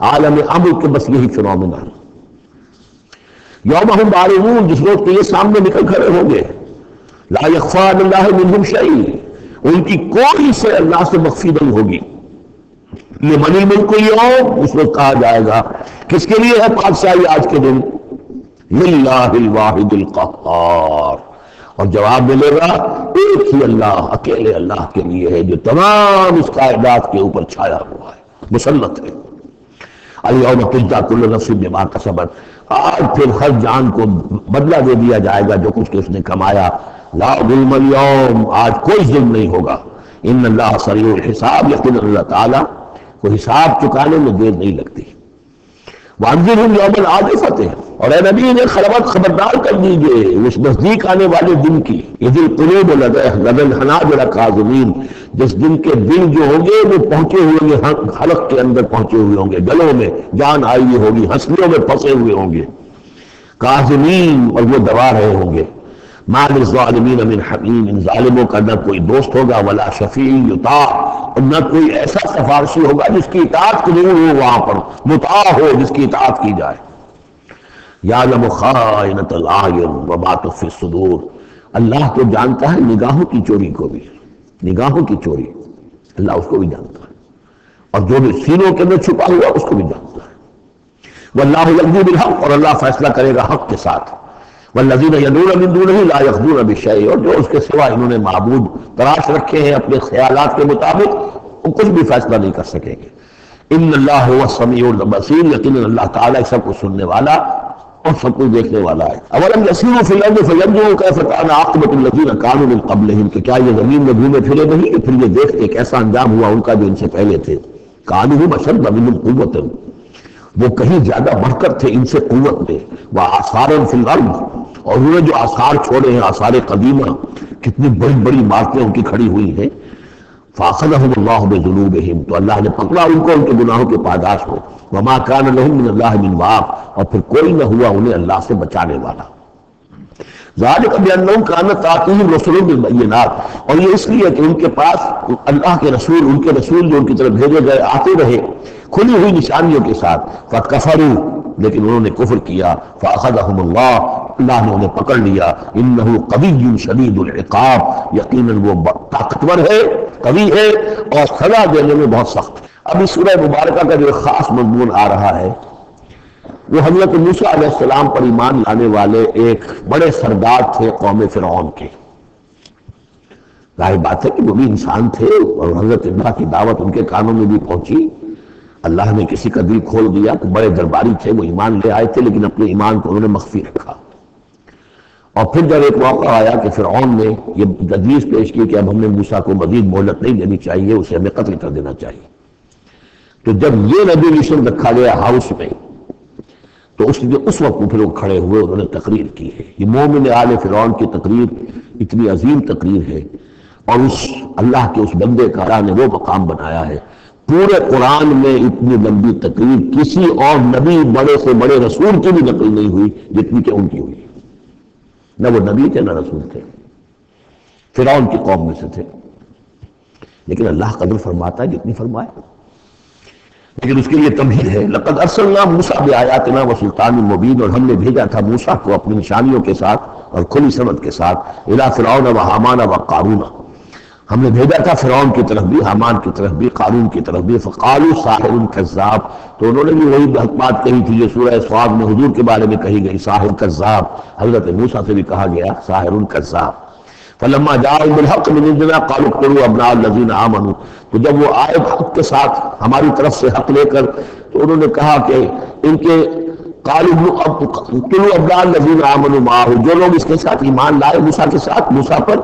عالم امر کے بس یہی فنومنا ہے. یوم ہم بارزون، جس روز کے یہ سامنے نکل کھڑے ہوں گے، لا یخفی علی اللہ منہم شیء، ان کی کوئی سے اللہ سے مخفی نہیں ہوگی. لمن الملک اليوم، اس وقت کہا جائے گا کس کے لیے ہے بادشاہی آج کے دن؟ للہ الواحد القہار، اور جواب ملے گا ایک ہی اللہ، اکیلے اللہ کے لیے ہے جو تمام اس کائنات کے اوپر چھایا ہوا ہے، مسلط ہے. الیوم تجزی کل نفس بما کسبت، آج پھر ہر جان کو بدلہ دے دیا جائے گا جو کچھ کہ اس نے کمایا. لا ظلم اليوم، آج کوئی ظلم نہیں ہوگا. ان اللہ سریع الحساب، یقینا اللہ تعالیٰ کو حساب چکانے میں دیر نہیں لگتی. وانذرہم یوم العاصفۃ، اور اے نبی انہیں خبردار کر دیجئے اس نزدیک آنے والے دن کی. اذ القلوب لدى الحناجر کاظمین، جس دن کے دل جو ہوں گے وہ پہنچے ہوئے ہوں گے، حلق کے اندر پہنچے ہوئے ہوں گے، گلوں میں جان آئی ہوئی ہوگی، ہنسلیوں میں پھنسے ہوئے ہوں گے. کاظمین، اور وہ دبا رہے ہوں گے. ما للظالمین من حمیم، ان ظالموں کا نہ کوئی دوست ہوگا، ولا شفیع یطاع، اور نہ کوئی ایسا سفارشی ہوگا جس کی اطاعت قبول ہو، وہاں پر مطاع ہو جس کی اطاعت کی جائے. یعلم خائنۃ الاعین وما تخفی الصدور، اللہ تو جانتا ہے نگاہوں کی چوری کو بھی، نگاہوں کی چوری اللہ اس کو بھی جانتا ہے، اور جو بھی سینوں کے اندر چھپا ہوا اس کو بھی جانتا ہے. واللہ یقضی بالحق، اور اللہ فیصلہ کرے گا حق کے ساتھ. والذین یدعون من دونہ لا یقضون بشیء، اور جو اس کے سوا انہوں نے معبود تراش رکھے ہیں اپنے خیالات کے مطابق، وہ کچھ بھی فیصلہ نہیں کر سکیں گے. ان اللہ هو السمیع البصیر، یقیناً اللہ تعالیٰ سب کو سننے والا اور سب کو دیکھنے والا ہے. اولم یسیروا فی الارض فینظروا کیف کان عاقبۃ الذین کانوا من قبلہم، کہ کیا یہ زمین میں گھومے پھرے نہیں کہ پھر یہ دیکھتے کیسا انجام ہوا ان کا جو ان سے پہلے تھے. کانوا اشد منہم قوۃ، وہ کہیں زیادہ بڑھ کر تھے ان سے قوت میں. وآثارا فی الارض، اور انہوں نے جو آثار چھوڑے ہیں، آثار قدیمہ، کتنی بڑی بڑی عمارتیں ان کی کھڑی ہوئی ہیں. فاخذہم اللہ بذنوبہم، تو اللہ نے پکڑا ان کو ان کے گناہوں کے پاداش کو. وما کان لہم من اللہ من واق، اور پھر کوئی نہ ہوا انہیں اللہ سے بچانے والا. ذالک بانہم کانت تاتیہم رسل بالبینات، اور یہ اس لیے کہ ان کے پاس اللہ کے رسول، ان کے رسول جو ان کی طرف بھیجے گئے آتے رہے کھلی ہوئی نشانیوں کے ساتھ. فکفروا، لیکن انہوں نے کفر کیا. فاخذہم اللہ، اللہ نے انہیں پکڑ لیا. انہ قوی شدید العقاب، یقیناً وہ طاقتور ہے، قوی ہے، اور سزا دینے میں بہت سخت. اب اس سورہ مبارکہ کا جو ایک خاص مضمون آ رہا ہے وہ حضرت موسیٰ علیہ السلام پر ایمان لانے والے ایک بڑے سردار تھے قوم فرعون کے. ظاہر بات ہے کہ وہ بھی انسان تھے، اور حضرت اللہ کی دعوت ان کے کانوں میں بھی پہنچی. اللہ نے کسی کا دل کھول دیا کہ بڑے درباری تھے، وہ ایمان لے آئے تھے، لیکن اپنے ایمان کو انہوں نے مخفی رکھا. اور پھر جب ایک موقع آیا کہ فرعون نے یہ تجویز پیش کی کہ اب ہمیں موسیٰ کو مزید مہلت نہیں دینی چاہیے، اسے ہمیں قتل کر دینا چاہیے. تو جب یہ ریزولوشن رکھا گیا ہاؤس میں، تو اس وقت پھر وہ کھڑے ہوئے، انہوں نے تقریر کی ہے. یہ مومن آل فرعون کی تقریر اتنی عظیم تقریر ہے، اور اس اللہ کے اس بندے کا اللہ نے وہ مقام بنایا ہے. پورے قرآن میں اتنی لمبی تقریر کسی اور نبی، بڑے سے بڑے رسول کی بھی نقل نہیں ہوئی جتنی کہ ان کی ہوئی. نہ وہ نبی تھے نہ رسول تھے، فرعون کی قوم میں سے تھے، لیکن اللہ قدر فرماتا ہے جتنی فرمائے. لیکن اس کے لیے تمہید ہے. لقد ارسلنا موسیٰ بآیاتنا وسلطان مبین، اور ہم نے بھیجا تھا موسیٰ کو اپنی نشانیوں کے ساتھ اور کھلی سند کے ساتھ. الی فرعون وحامان وقارون، ہم نے بھیجا تھا فرعون کی طرف بھی، حامان کی طرف بھی، قارون کی طرف بھی. فقالوا ساحر کذاب، تو انہوں نے بھی وہی بات کہی تھی جو سورہ صاد میں حضور کے بارے میں کہی گئی، ساحر کذاب. حضرت موسیٰ سے بھی کہا گیا ساحر کذاب. فلما جاءوا بالحق من عندنا قالوا اقتلوا ابناء الذين آمنوا، تو جب وہ آئے حق کے ساتھ ہماری طرف سے حق لے کر، تو انہوں نے کہا کہ ان کے قالوا اقتلوا ابناء الذين آمنوا معه، جو لوگ اس کے ساتھ ایمان لائے موسیٰ کے ساتھ، موسیٰ پر،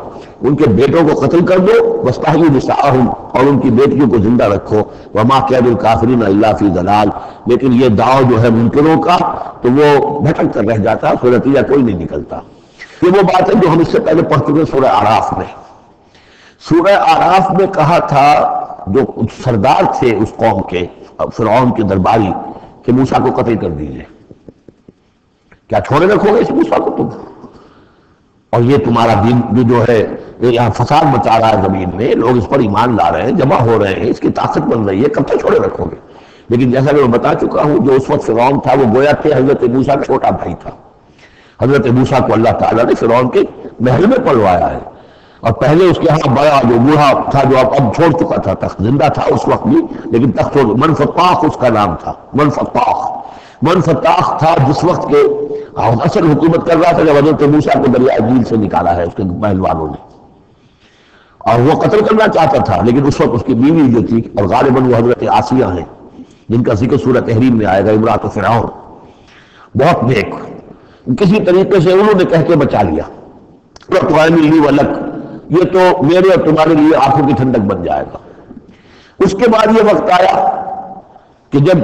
ان کے بیٹوں کو قتل کر دو. واستحيوا نساءهم، اور ان کی بیٹیوں کو زندہ رکھو. وما كيد الكافرين الا في ضلال، لیکن یہ دعو جو ہے منکروں کا تو وہ بھٹک کر رہ جاتا، اس کا نتیجہ کوئی نہیں نکلتا. یہ وہ بات ہے جو ہم اس سے پہلے پڑھ چکے سورہ اعراف میں. سورہ اعراف میں کہا تھا جو سردار تھے اس قوم کے، فرعون کے درباری، کہ موسیٰ کو قتل کر دیجئے. کیا چھوڑے رکھو گے اس موسیٰ کو تم؟ اور یہ تمہارا دین جو ہے یہاں فساد مچا رہا ہے زمین میں، لوگ اس پر ایمان لا رہے ہیں، جمع ہو رہے ہیں، اس کی طاقت بن رہی ہے، کب تک چھوڑے رکھو گے؟ لیکن جیسا کہ میں بتا چکا ہوں، جو اس وقت فرعون تھا وہ گویا کہ حضرت موسیٰ کا چھوٹا بھائی تھا. حضرت موسیٰ کو اللہ تعالیٰ نے فرعون کے محل میں پلوایا ہے، اور پہلے اس کے ہاں بڑا جو بوڑھا تھا جو اب چھوڑ چکا تھا، تخت زندہ تھا اس وقت بھی لیکن تخت چھوڑ، منفتاح اس کا نام تھا. منفتاح تھا جس وقت کے اصل حکومت کر رہا تھا جب حضرت موسیٰ کو دریائے نیل سے نکالا ہے اس کے محل والوں نے، اور وہ قتل کرنا چاہتا تھا. لیکن اس وقت اس کی بیوی جو تھی، اور غالباً وہ حضرت آسیہ ہیں، جن کا ذکر سورہ تحریم میں آئے گا، امرأۃ فرعون، بہت نیک، کسی طریقے سے انہوں نے کہہ کے بچا لیا، لی ولک، یہ تو میرے اور تمہارے لیے آنکھوں کی ٹھنڈک بن جائے گا۔ اس کے بعد یہ وقت آیا کہ جب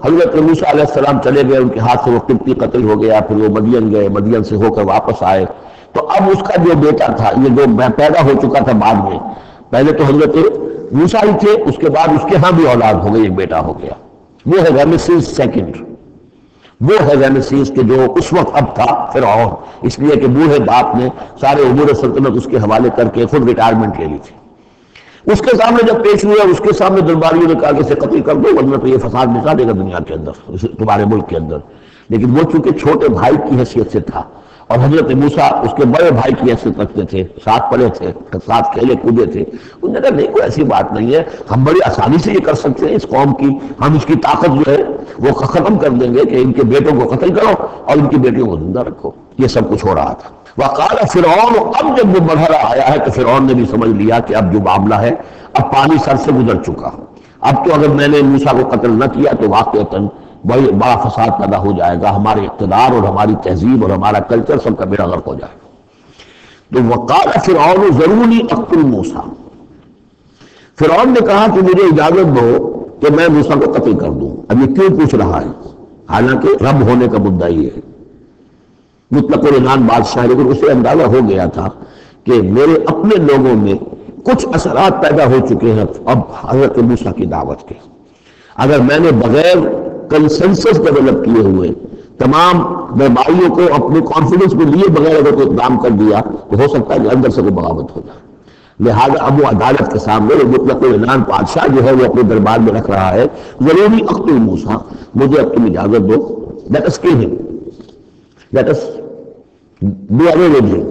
حضرت موسیٰ علیہ السلام چلے گئے، ان کے ہاتھ سے وہ قبطی قتل ہو گیا، پھر وہ مدین گئے، مدین سے ہو کر واپس آئے، تو اب اس کا جو بیٹا تھا، یہ جو پیدا ہو چکا تھا بعد میں، پہلے تو حضرت موسیٰ ہی تھے، اس کے بعد اس کے ہاں بھی اولاد ہو گئی، ایک بیٹا ہو گیا، وہ ہے رامسیس سیکنڈ، وہ ہے رامسیس کہ جو اس وقت اب تھا فرعون، اس لیے کہ بوڑھے باپ نے سارے امور سلطنت اس کے حوالے کر کے خود ریٹائرمنٹ لے لی تھی۔ اس کے سامنے جب پیش ہوا، اس کے سامنے درباریوں نے کہا کہ اسے قتل کر دو ورنہ تو یہ فساد مچا دے گا دنیا کے اندر، تمہارے ملک کے اندر، لیکن وہ چونکہ چھوٹے بھائی کی حیثیت سے تھا اور حضرت موسیٰ اس کے بڑے بھائی کی حیثیت رکھتے تھے، ساتھ پڑھے تھے، ساتھ کھیلے کودے تھے، انہوں نے کہا نہیں کوئی ایسی بات نہیں ہے، ہم بڑی آسانی سے یہ کر سکتے ہیں، اس قوم کی ہم اس کی طاقت جو ہے وہ ختم کر دیں گے کہ ان کے بیٹوں کو قتل کرو اور ان کی بیٹیوں کو زندہ رکھو۔ یہ سب کچھ ہو رہا تھا۔ وقال فرعون، اب جب وہ مرحلہ آیا ہے تو فرعون نے بھی سمجھ لیا کہ اب جو معاملہ ہے، اب پانی سر سے گزر چکا، اب تو اگر میں نے موسیٰ کو قتل نہ کیا تو واقعتاً بڑا فساد پیدا ہو جائے گا، ہمارے اقتدار اور ہماری تہذیب اور ہمارا کلچر سب کا بیڑا غرق ہو جائے گا۔ تو وقال فرعون ذرونی اقتل موسیٰ، فرعون نے کہا کہ مجھے اجازت دو کہ میں موسیٰ کو قتل کر دوں۔ اب یہ کیوں پوچھ رہا ہے؟ حالانکہ رب ہونے کا مدعا یہ ہے، مطلق العنان بادشاہ، لیکن اسے اندازہ ہو گیا تھا کہ میرے اپنے لوگوں میں کچھ اثرات پیدا ہو چکے ہیں اب حضرت موسیٰ کی دعوت کے، اگر میں نے بغیر کنسنسس ڈیولپ کیے ہوئے تمام بیماریوں کو اپنے کانفیڈنس میں لیے بغیر اگر کوئی اقدام کر دیا تو ہو سکتا ہے کہ اندر سے کوئی بغاوت ہو جائے۔ لہذا اب وہ عدالت کے سامنے مطلق العنان بادشاہ جو ہے وہ اپنے دربار میں رکھ رہا ہے، ضروری اقتل موسیٰ، مجھے اب تم اجازت دو، late us kill him, let us do away with him,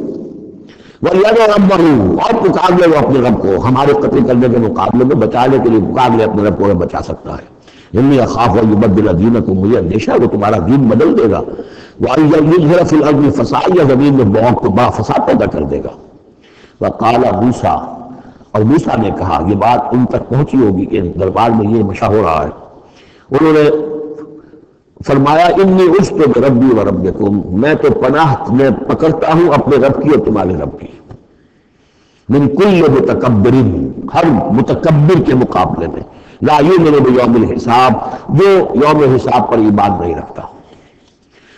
وَلْيَدْعُ رَبَّهُ، اور پکار لے وہ اپنے رب کو، ہمارے قتل کرنے کے مقابلے میں بچانے کے لیے پکار لے اپنے رب کو، بچا سکتا ہے۔ انی اخاف ان یبدل دینکم، مجھے اندیشہ ہے وہ تمہارا دین بدل دے گا، وَأَن یظہر فی الارض فساد، یا زمین میں بہت بڑا فساد پیدا کر دے گا۔ وقال موسیٰ، اور موسیٰ نے کہا، یہ بات ان تک پہنچی ہوگی کہ دربار میں یہ مشاہ ہو رہا ہے، انہوں نے فرمایا انی عشت بربی و ربکم، میں تو پناہ میں پکڑتا ہوں اپنے رب کی اور تمہارے رب کی، من کل متکبر، ہر متکبر کے مقابلے میں، لا یؤمن بیوم الحساب، جو یوم حساب پر ایمان نہیں رکھتا۔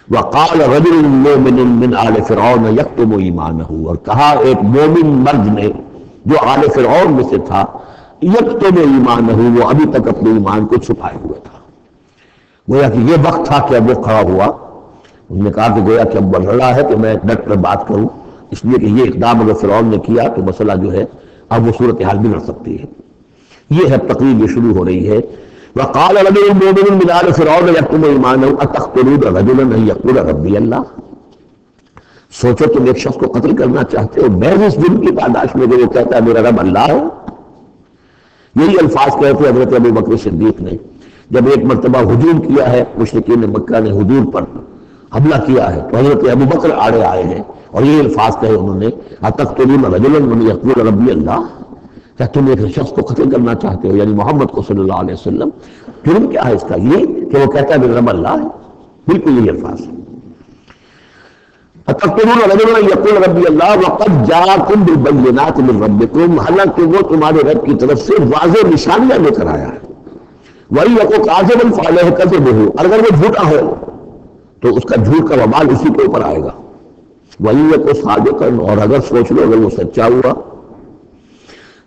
وقال رجل مؤمن من آل فرعون یکتم ایمانہ، اور کہا ایک مومن مرد نے جو آل فرعون میں سے تھا، یکتم ایمانہ، وہ ابھی تک اپنے ایمان کو چھپائے ہوئے تھا۔ گویا کہ یہ وقت تھا کہ اب وہ کھڑا ہوا، انہوں نے کہا کہ گویا کہ اب بڑھ رہا ہے کہ میں ڈٹ کر بات کروں، اس لیے کہ یہ اقدام اگر فرعون نے کیا تو مسئلہ جو ہے اب وہ صورتحال بگڑ سکتی ہے۔ یہ ہے تقریر، یہ شروع ہو رہی ہے۔ وقال رجل مؤمن من آل فرعون یکتم ایمانہ اتقتلون رجلا ان یقول ربی اللہ، سوچو تم ایک شخص کو قتل کرنا چاہتے ہو محض اس دن کی پاداش میں کہ وہ کہتا ہے میرا رب اللہ ہے۔ یہی الفاظ کہے تھے حضرت ابو بکر صدیق نے جب ایک مرتبہ ہجوم کیا ہے، مشرکین مکہ نے حضور پر حملہ کیا ہے، تو حضرت ابو بکر آڑے آئے ہیں اور یہ الفاظ کہے انہوں نے، اتقتلون رجلا من یقول ربی اللہ، کیا تم ایک شخص کو قتل کرنا چاہتے ہو، یعنی محمد کو صلی اللہ علیہ وسلم، جرم کیا ہے اس کا؟ یہ کہ وہ کہتا ہے میرا رب اللہ ہے، بالکل یہی الفاظ ہے۔ اتقتلون رجلا یقول ربی اللہ وقد جاءکم بالبینات من ربکم، حالانکہ وہ تمہارے رب کی طرف سے واضح نشانیاں لے کر آیا ہے۔ وَإِن يَكُ كَاذِبًا فَعَلَيْهِ كَذِبُهُ، اگر وہ جھوٹا ہو تو اس کا جھوٹ کا وبال اسی کے اوپر آئے گا۔ وَإِن يَكُ صَادِقًا، اور اگر سوچ لو اگر وہ سچا ہوا،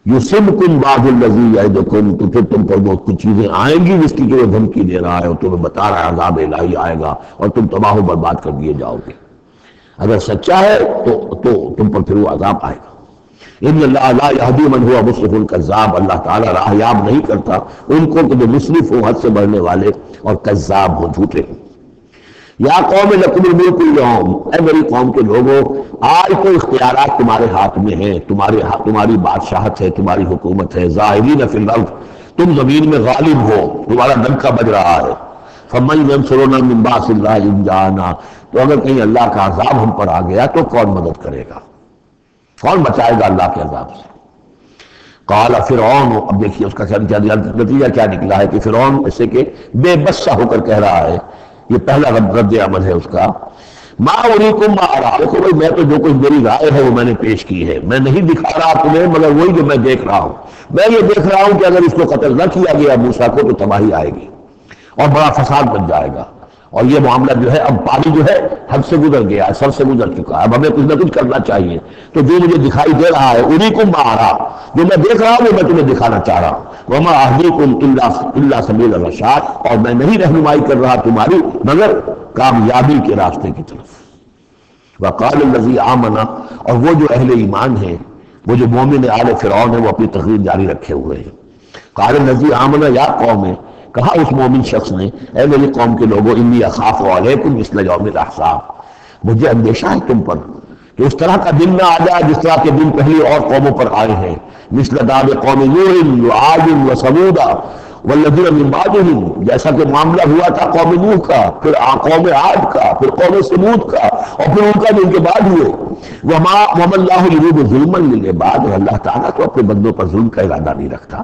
يُصِبْكُمْ بَعْضُ الَّذِي يَعِدُكُمْ، تو پھر تم پر بہت کچھ چیزیں آئیں گی جس کی کہ وہ دھمکی دے رہا ہے اور تمہیں بتا رہا ہے عذاب الہی آئے گا اور تم تباہ و برباد کر دیے جاؤ گے۔ اگر سچا ہے تو تم پر پھر وہ عذاب آئے گا۔ ان اللہ لا یہدی من هو مسرف کذاب، اللہ تعالیٰ راہ یاب نہیں کرتا ان کو کہ جو مسرف ہوں، حد سے بڑھنے والے اور کذاب ہوں، جھوٹے ہوں۔ یا قوم لکم الملک اليوم، اے میری قوم کے لوگوں آج تو اختیارات تمہارے ہاتھ میں ہیں، تمہاری بادشاہت ہے، تمہاری حکومت ہے، ظاہرین فی الارض، تم زمین میں غالب ہو، تمہارا ڈنکا بج رہا ہے۔ فمن ینصرنا من باس اللہ ان جاءنا، تو اگر کہیں اللہ کا عذاب ہم پر آ گیا تو کون مدد کرے گا، کون بچائے گا اللہ کے عذاب سے؟ قال فرعون، اب دیکھیے اس کا نتیجہ کیا نکلا ہے کہ فرعون ایسے کہ بے بس سا ہو کر کہہ رہا ہے، یہ پہلا رد عمل ہے اس کا، ما اریکم ما ارا، دیکھو بھائی میں تو جو کچھ میری رائے ہے وہ میں نے پیش کی ہے، میں نہیں دکھا رہا تمہیں مگر وہی جو میں دیکھ رہا ہوں، میں یہ دیکھ رہا ہوں کہ اگر اس کو قتل نہ کیا گیا موسیٰ کو تو تباہی آئے گی اور بڑا فساد بن جائے گا، اور یہ معاملہ جو ہے اب پانی جو ہے حد سے گزر گیا ہے، سر سے گزر چکا ہے، اب ہمیں کچھ نہ کچھ کرنا چاہیے، تو جو مجھے دکھائی دے رہا ہے اریکم ما ارا، جو میں دیکھ رہا ہوں وہ میں تمہیں دکھانا چاہ رہا ہوں، وما اہدیکم الا سبیل الرشاد، اور میں نہیں رہنمائی کر رہا تمہاری مگر کامیابی کے راستے کی طرف۔ وقال الذی آمن، اور وہ جو اہل ایمان ہیں، وہ جو مومن آل فرعون ہیں، وہ اپنی تقریر جاری رکھے ہوئے ہیں، قال الذی آمن یا قوم، کہا اس مومن شخص نے اے میری قوم کے لوگوں، انی اخاف علیکم مثل یوم الاحزاب، مجھے اندیشہ ہے تم پر کہ اس طرح کا دن نہ آ جائے جس طرح کے دن پہلی اور قوموں پر آئے ہیں، مثل داب قوم نوح وعاد وثمود والذین من بعدہم، جیسا کہ معاملہ ہوا تھا قوم نوح کا، پھر قوم عاد کا، پھر قوم ثمود کا، اور پھر ان کا جو ان کے بعد ہوئے، وما اللہ یرید ظلما للعباد، اور اللہ تعالیٰ تو اپنے بندوں پر ظلم کا ارادہ نہیں رکھتا،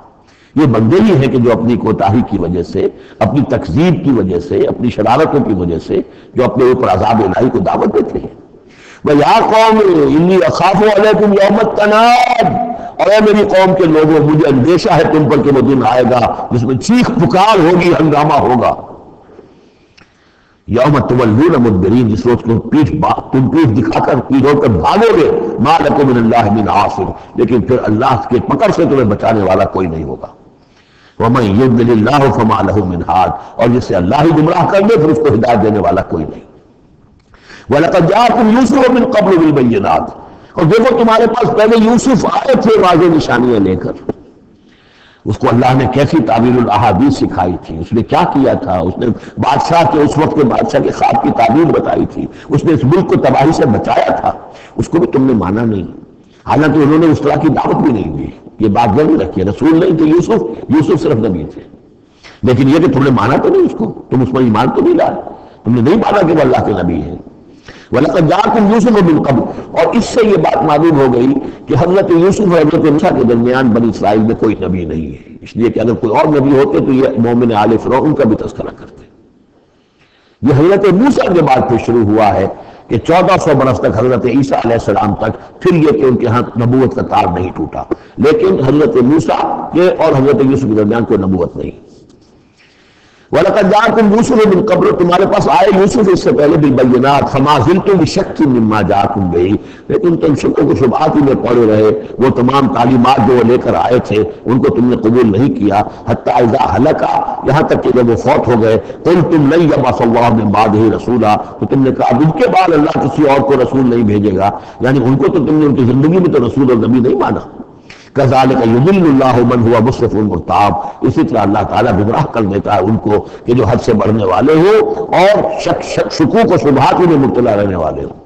یہ بندے ہی ہیں کہ جو اپنی کوتاہی کی وجہ سے، اپنی تکذیب کی وجہ سے، اپنی شرارتوں کی وجہ سے جو اپنے اوپر عذاب الہی کو دعوت دیتے ہیں۔ وَيَا قَوْمِ إِنِّي أَخَافُ عَلَيْكُمْ يَوْمَ التَّنَادِ، اور اے میری قوم کے لوگوں مجھے اندیشہ ہے تم پر کہ وہ دن آئے گا جس میں چیخ پکار ہوگی، ہنگامہ ہوگا، یوم تولون مدبرین، جس روز تم پیٹھ دکھا کر پیٹھ ہو کر بھاگو گے، ما لکم من اللہ من عاصم، لیکن پھر اللہ کے پکڑ سے تمہیں بچانے والا کوئی نہیں ہوگا، وَمَن يُضْلِلِ اللَّهُ فَمَا لَهُ مِنْ هَادٍ، اور جس سے اللہ ہی گمراہ کر دے پھر اس کو ہدایت دینے والا کوئی نہیں۔ وَلَقَدْ جَاءَكُمْ يُوسُفُ مِنْ قَبْلُ بِالْبَيِّنَاتِ، اور دیکھو تمہارے پاس پہلے یوسف آئے تھے واضح نشانیاں لے کر، اس کو اللہ نے کیسی تعبیر الاحادیث سکھائی تھی، اس نے کیا کیا تھا، اس نے بادشاہ کے اس وقت کے بادشاہ کے خواب کی تعبیر بتائی تھی، اس نے اس ملک کو تباہی سے بچایا تھا، اس کو بھی تم نے مانا نہیں، حالانکہ انہوں نے اس طرح کی دعوت بھی نہیں دی، یہ بات ضرور رکھیے، رسول نہیں تھے یوسف صرف نبی تھے، لیکن یہ کہ تم نے مانا تو نہیں اس کو، تم اس پر ایمان تو نہیں لائے، تم نے نہیں مانا کہ وہ اللہ کے نبی ہیں۔ وَلَقَدْ جَاءَكُمْ يُوسُفُ مِنْ قَبْلُ، اور اس سے یہ بات معلوم ہو گئی کہ حضرت یوسف اور حضرت موسیٰ کے درمیان بنی اسرائیل میں کوئی نبی نہیں ہے، اس لیے کہ اگر کوئی اور نبی ہوتے تو یہ مومن آل فرعون کا بھی تذکرہ کرتے۔ یہ حضرت موسیٰ کے بعد پھر شروع ہوا ہے کہ 1400 برس تک حضرت عیسیٰ علیہ السلام تک، پھر یہ کہ ان کے ہاں نبوت کا تار نہیں ٹوٹا، لیکن حضرت موسیٰ کے اور حضرت یوسف کے درمیان کوئی نبوت نہیں۔ وَلَقَدْ جَاءَكُمْ يُوسُفُ مِنْ قَبْلُ، تمہارے پاس آئے یوسف اس سے پہلے بِالْبَيِّنَاتِ فَمَا زِلْتُمْ بِشَكٍّ مِّمَّا جَاءَكُمْ بِهِ، لیکن تم شکوں کو شبہات ہی میں پڑے رہے، وہ تمام تعلیمات جو وہ لے کر آئے تھے ان کو تم نے قبول نہیں کیا، حتیٰ اذا هَلَكَ، یہاں تک کہ جب وہ فوت ہو گئے، قُلْتُمْ لَن يَبْعَثَ اللَّهُ مِن بَعْدِهِ رَسُولًا، تو تم نے کہا اب ان کے بعد اللہ کسی اور کو رسول نہیں بھیجے گا، یعنی ان کو تو تم نے ان کی زندگی میں تو رسول اور نبی نہیں مانا۔ كَذَلِكَ يُضِلُّ اللَّهُ مَنْ هُوَ مُسْرِفٌ مُرْتَابٌ، اسی طرح اللہ تعالیٰ گمراہ کر دیتا ہے ان کو کہ جو حد سے بڑھنے والے ہوں اور شکوک و شبہات میں مبتلا رہنے والے ہوں۔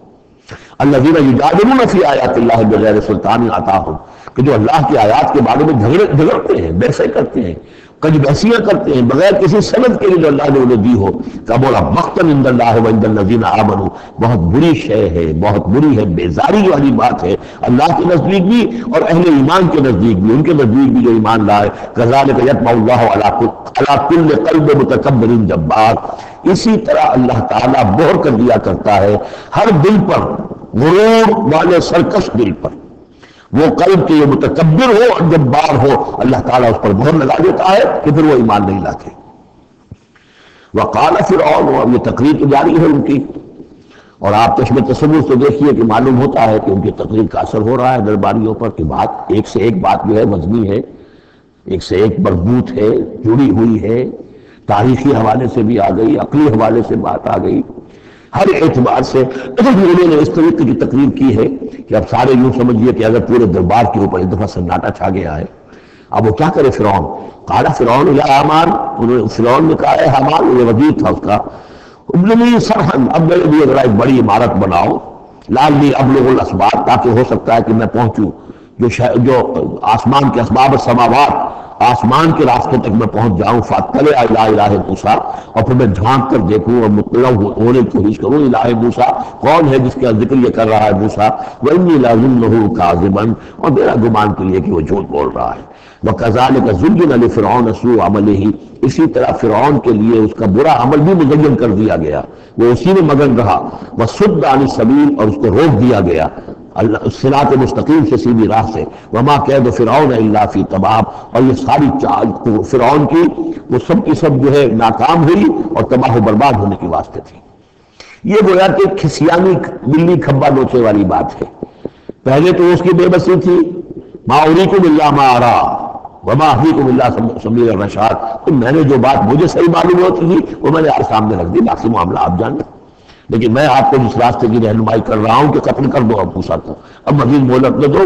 الذین یجادلون فی آیات اللہ بغیر سلطان آتاہم، کہ جو اللہ کی آیات کے بارے میں جھگڑتے ہیں، بحثیں کرتے ہیں، کج بحثیاں کرتے ہیں بغیر کسی سند کے لیے جو اللہ نے انہیں دی ہو، کبر مقتا عند اللہ وعند الذین آمنوا، بہت بری شے ہے، بہت بری ہے، بیزاری والی بات ہے اللہ کے نزدیک بھی اور اہل ایمان کے نزدیک بھی، ان کے نزدیک بھی جو ایمان لائے۔ کذالک یطبع اللہ علی کل قلب متکبر جبار، اسی طرح اللہ تعالیٰ مہر کر دیا کرتا ہے ہر دل پر، غرور والے سرکش دل پر، وہ قلب کے یہ متکبر ہو اور جبار ہو، اللہ تعالیٰ اس پر مہر لگا دیتا ہے کہ پھر وہ ایمان نہیں لاتے۔ وقال فرعون، اور یہ تقریر تو جاری ہے ان کی، اور آپ چشم تصور سے دیکھیے کہ معلوم ہوتا ہے کہ ان کی تقریر کا اثر ہو رہا ہے درباریوں پر، کہ بات ایک سے ایک بات جو ہے وزنی ہے، ایک سے ایک مربوط ہے، جڑی ہوئی ہے، تاریخی حوالے سے بھی آ گئی، عقلی حوالے سے بات آ گئی، ہر اعتبار سے انہوں نے اس طریقے کی تقریر کی ہے کہ اب سارے یوں سمجھیے کہ اگر پورے دربار کے اوپر ایک دفعہ سناٹا چھا گیا ہے۔ اب وہ کیا کرے فرعون؟ قال فرعون یا حامان، فرعون نے کہا ہے حامان، یہ وزیر تھا اس کا، ابن لی صرحا، اب میرے لیے ذرا ایک بڑی عمارت بناؤ، لعلی ابلغ الاسباب، تاکہ ہو سکتا ہے کہ میں پہنچوں جو آسمان کے اسباب السماوات، آسمان کے راستے تک میں پہنچ جاؤں، فاطلع الی الہ موسیٰ، اور پھر میں جھانک کر دیکھوں اور مطلع ہونے کی کوشش کروں الہ موسیٰ کون ہے جس کا ذکر یہ کر رہا ہے موسیٰ، وانی لاظنہ کاذبا، اور میرا گمان کے لیے کہ وہ جھوٹ بول رہا ہے۔ وَكَذَلِكَ زُيِّنَ لِفِرْعَوْنَ سُوءُ عَمَلِهِ، اسی طرح فرعون کے لیے اس کا برا عمل بھی مزین کر دیا گیا، وہ اسی میں مگن رہا، وَصُدَّ عَنِ السَّبِيلِ، اور اس کو روک دیا گیا صراط مستقیم سے، سیدھی راہ سے، وما کید فرعون الا فی تباب، اور یہ ساری چال فرعون کی وہ سب کی سب جو ہے ناکام ہوئی اور تباہ و برباد ہونے کے واسطے تھی۔ یہ گویا کہ کھسیانی بلی کھبا نوچے والی بات ہے۔ پہلے تو اس کی بے بسی تھی، ما اریکم الا ما ارا وما اهدیکم الا سبیل الرشاد، تو میں نے جو بات مجھے صحیح معلوم ہوتی تھی وہ میں نے آپ سامنے رکھ دی، باقی معاملہ آپ جانیں، لیکن میں آپ کو جس راستے کی رہنمائی کر رہا ہوں کہ قتل کر دو اب موسیٰ کو، اب مزید مہلت نہ دو،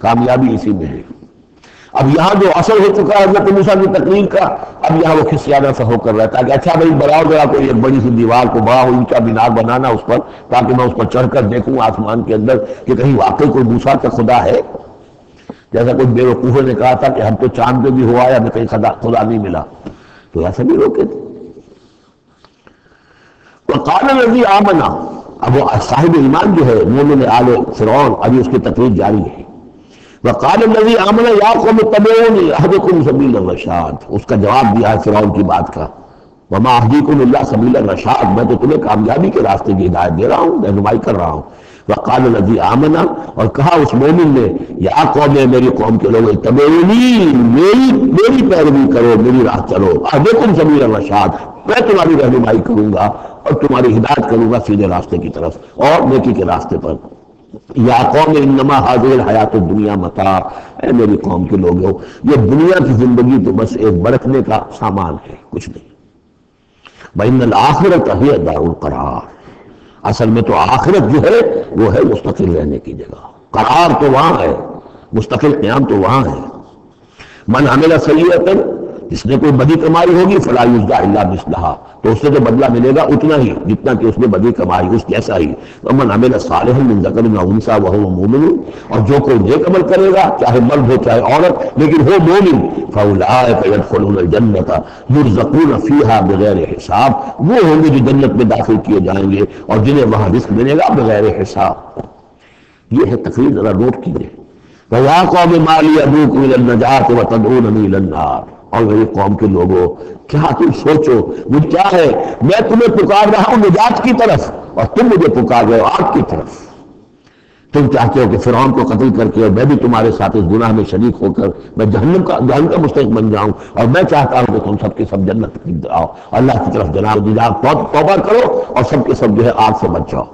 کامیابی اسی میں ہے۔ اب یہاں جو اثر ہو چکا ہے حضرت موسیٰ کی تقریر کا، اب یہاں وہ کھسیانہ سا ہو کر رہتا ہے کہ اچھا بھائی بناؤ ذرا کوئی ایک بڑی سی دیوار کو، بڑا اونچا مینار بنانا اس پر، تاکہ میں اس پر چڑھ کر دیکھوں آسمان کے اندر کہ کہیں واقعی کوئی موسیٰ کا خدا ہے۔ جیسا کوئی بے وقوفوں نے کہا تھا کہ ہم تو چاند پہ بھی ہوا ہے، ہمیں کہیں خدا نہیں ملا، تو ایسا بھی روکے تھے۔ وقال الذی آمنا، اب وہ صاحب ایمان جو ہے مومن آل فرعون، ابھی اس کی تقریر جاری ہے۔ وقال الذی آمنا یا قوم اتبعونی اہدکم سبیل الرشاد، اس کا جواب دیا ہے فرعون کی بات کا، وما اہدیکم الا سبیل الرشاد، میں تو تمہیں کامیابی کے راستے کی ہدایت دے رہا ہوں، رہنمائی کر رہا ہوں۔ وقال الذی آمنا، اور کہا اس مومن نے یا قوم، میری قوم کے لوگ، اتبعونی، میری پیروی کرو، میری راہ چلو، اہدکم سبیل الرشاد، میں تمہاری رہنمائی کروں گا اور تمہاری ہدایت کروں گا سیدھے راستے کی طرف اور نیکی کے راستے پر۔ یا قوم انما هذه الحیات الدنیا متاع، اے میری قوم کے لوگوں، یہ دنیا کی زندگی تو بس ایک برتنے کا سامان ہے، کچھ نہیں۔ وَإِنَّ الْآخِرَةَ هِيَ دَارُ الْقَرَارِ، اصل میں تو آخرت جو ہے وہ ہے مستقل رہنے کی جگہ، قرار تو وہاں ہے، مستقل قیام تو وہاں ہے۔ من عمل سیئۃ، جس نے کوئی بدی کمائی ہوگی، فلا یجزی الا مثلھا، تو اس سے تو بدلہ ملے گا اتنا ہی جتنا کہ اس نے بدی کمائی، اس جیسا ہی۔ ومن عمل صالحا من ذکر او انثی وهو مؤمن، اور جو کوئی نیک عمل کرے گا چاہے مرد ہو چاہے عورت لیکن ہو مومن، فاولئک يدخلون الجنۃ یرزقون فیہا بغیر حساب، وہ ہوں گے جو جنت میں داخل کیے جائیں گے اور جنہیں وہاں رزق ملے گا بغیر حساب۔ یہ ہے تقریر، ذرا نوٹ کیجیے۔ وَيَا قَوْمِ مَا لِي أَدْعُوكُمْ إِلَى النَّجَاةِ وَتَدْعُونَنِي إِلَى النَّارِ، اور میری قوم کے لوگوں کیا تم سوچو، وہ کیا ہے، میں تمہیں پکار رہا ہوں نجات کی طرف اور تم مجھے پکار رہے ہو آگ کی طرف۔ تم چاہتے ہو کہ فرعون کو قتل کر کے اور میں بھی تمہارے ساتھ اس گناہ میں شریک ہو کر میں جہنم کا مستحق بن جاؤں، اور میں چاہتا ہوں کہ تم سب کے سب جنت آؤ، اللہ کی طرف جناب توبہ کرو اور سب کے سب جو ہے آگ سے بچ جاؤ۔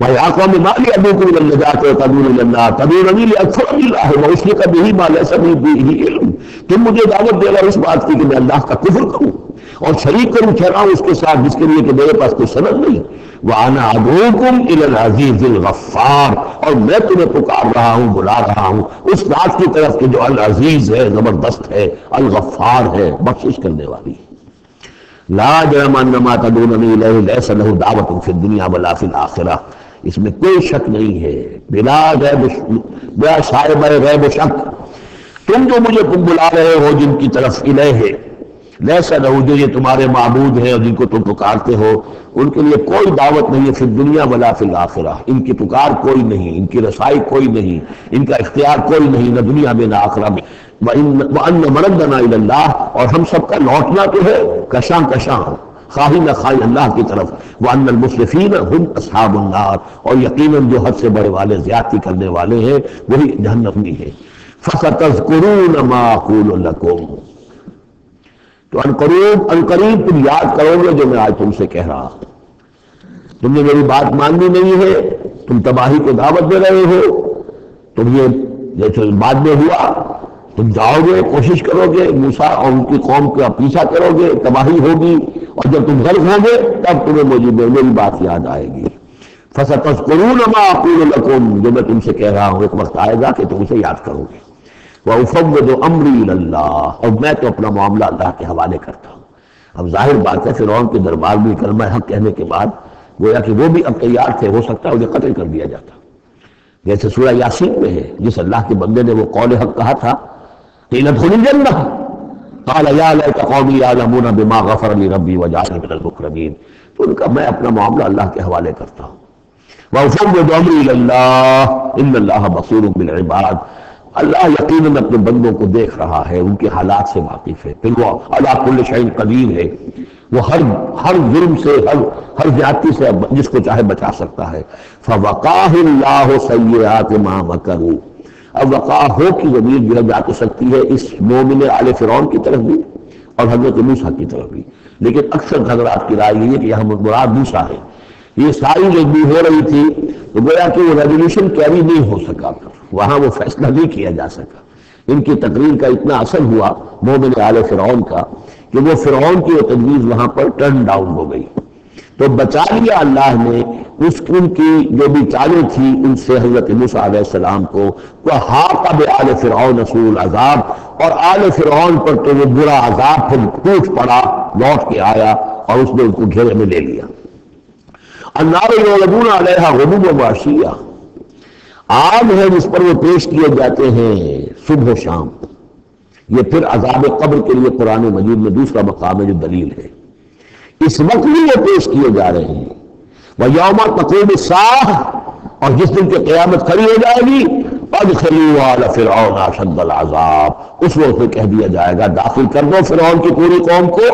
وَيَا قَوْمِ مَا لِي أَدْعُوكُمْ إِلَى النَّجَاةِ وَتَدْعُونَنِي إِلَى النَّارِ تَدْعُونَنِي لِأَكْفُرَ بِاللَّهِ وَأُشْرِكَ بِهِ مَا لَيْسَ لِي بِهِ عِلْمٌ، تم مجھے دعوت دے رہے اس بات کی کہ میں اللہ کا کفر کروں اور شریک کروں ٹھہراؤں اس کے ساتھ جس کے لیے کہ میرے پاس کوئی سند نہیں۔ وَأَنَا أَدْعُوكُمْ إِلَى الْعَزِيزِ الْغَفَّارِ، اور میں تمہیں پکار رہا ہوں، بلا رہا ہوں اس ذات کی طرف کہ جو العزیز ہے، زبردست ہے، الغفار ہے، بخشش کرنے والی ہے۔ لا جرم ان ما تدعوننی الیہ لیس لہ دعوۃ فی الدنیا ولا فی الآخرہ، اس میں کوئی شک نہیں ہے، بلا شائبہ ریب و شک، تم جو مجھے بلا رہے ہو جن کی طرف الیہ، لیس لہ، جو یہ تمہارے معبود ہیں اور جن کو تم پکارتے ہو، ان کے لیے کوئی دعوت نہیں ہے فی الدنیا ولا فی الآخرہ، ان کی پکار کوئی نہیں، ان کی رسائی کوئی نہیں، ان کا اختیار کوئی نہیں، نہ دنیا میں نہ آخرہ میں۔ وَأَنَّ مَرَدَّنَا إِلَى اللَّهِ، اور ہم سب کا لوٹنا تو ہے کشاں کشاں، خواہی نہ خواہی اللہ کی طرف۔ وَأَنَّ الْمُسْرِفِينَ هُمْ أَصْحَابُ النَّارِ، اور یقیناً جو حد سے بڑے والے زیادتی کرنے والے ہیں وہی جہنمی ہے۔ فَسَتَذْكُرُونَ مَا أَقُولُ لَكُمْ، تو عنقریب تم یاد کرو گے جو میں آج تم سے کہہ رہا ہوں۔ تم نے میری بات ماننی نہیں ہے، تم تباہی کو دعوت دے رہے ہو، تم یہ جیسے بعد میں ہوا، تم جاؤ گے، کوشش کرو گے، موسیٰ اور ان کی قوم کا پیچھا کرو گے، تباہی ہوگی، اور جب تم غرق ہو گے تب تمہیں میری بات یاد آئے گی۔ فَسَتَذْكُرُونَ مَا أَقُولُ لَكُمْ، جو میں تم سے کہہ رہا ہوں ایک وقت آئے گا کہ تم اسے یاد کرو گے۔ وَأُفَوِّضُ أَمْرِي إِلَى اللَّهِ، اور میں تو اپنا معاملہ اللہ کے حوالے کرتا ہوں۔ اب ظاہر بات ہے فرعون کے دربار میں کلمہ حق کہنے کے بعد گویا کہ وہ بھی اب تیار تھے، ہو سکتا ہے انہیں قتل کر دیا جاتا، جیسے سورہ یاسین میں ہے، جس اللہ کے بندے نے وہ قول حق کہا تھا قیل ادخل الجنہ قال یا لیت قومی یعلمون بما غفر لی ربی وجعلنی من المکرمین، تو ان کا میں اپنا معاملہ اللہ کے حوالے کرتا ہوں، وَأُفَوِّضُ أَمْرِي إِلَى اللَّهِ إِنَّ اللَّهَ بَصِيرٌ بِالْعِبَادِ، اللہ یقیناً اپنے بندوں کو دیکھ رہا ہے، ان کے حالات سے واقف ہے، پھر وہ علی کل شیء قدیر ہے، وہ ہر جرم سے ہر زیادتی سے جس کو چاہے بچا سکتا ہے۔ فَوَقَاهُ اللَّهُ سَيِّئَاتِ مَا مَكَرُوا، اب وقاہ کی ضمیر جو ہے جا تو سکتی ہے اس مومن آل فرعون کی طرف بھی اور حضرت موسیٰ کی طرف بھی، لیکن اکثر حضرات کی رائے یہ ہے کہ یہاں مراد موسیٰ ہے۔ یہ ساری جو بھی ہو رہی تھی تو گویا کہ وہ ریزولوشن کیری نہیں ہو سکا، وہاں وہ فیصلہ نہیں کیا جا سکا، ان کی تقریر کا اتنا اثر ہوا مومن آل فرعون کا کہ وہ فرعون کی وہ تجویز وہاں پر ٹرن ڈاؤن ہو گئی، تو بچا لیا اللہ نے ان کی جو بھی چالیں تھی ان سے حضرت موسیٰ علیہ السلام کو، وَحَاقَ بِآلِ فِرْعَوْنَ سُوءُ الْعَذَابِ، اور آل فرعون پر تو وہ برا عذاب پھر ٹوٹ پڑا، لوٹ کے آیا اور اس نے ان کو گھیرے میں لے لیا۔ النار یعرضون علیہا غدوا وعشیا، آگ ہے جس پر وہ پیش کیے جاتے ہیں صبح و شام۔ یہ پھر عذاب قبر کے لیے قرآن مجید میں دوسرا مقام ہے جو دلیل ہے، اس وقت بھی وہ پیش کیے جا رہے ہیں۔ وَيَوْمَ تَقُومُ السَّاعَةُ، اور جس دن کی قیامت کھڑی ہو جائے گی، ادخلوا آل فرعون اشد العذاب، اس وقت میں کہہ دیا جائے گا داخل کر دو فرعون کی پوری قوم کو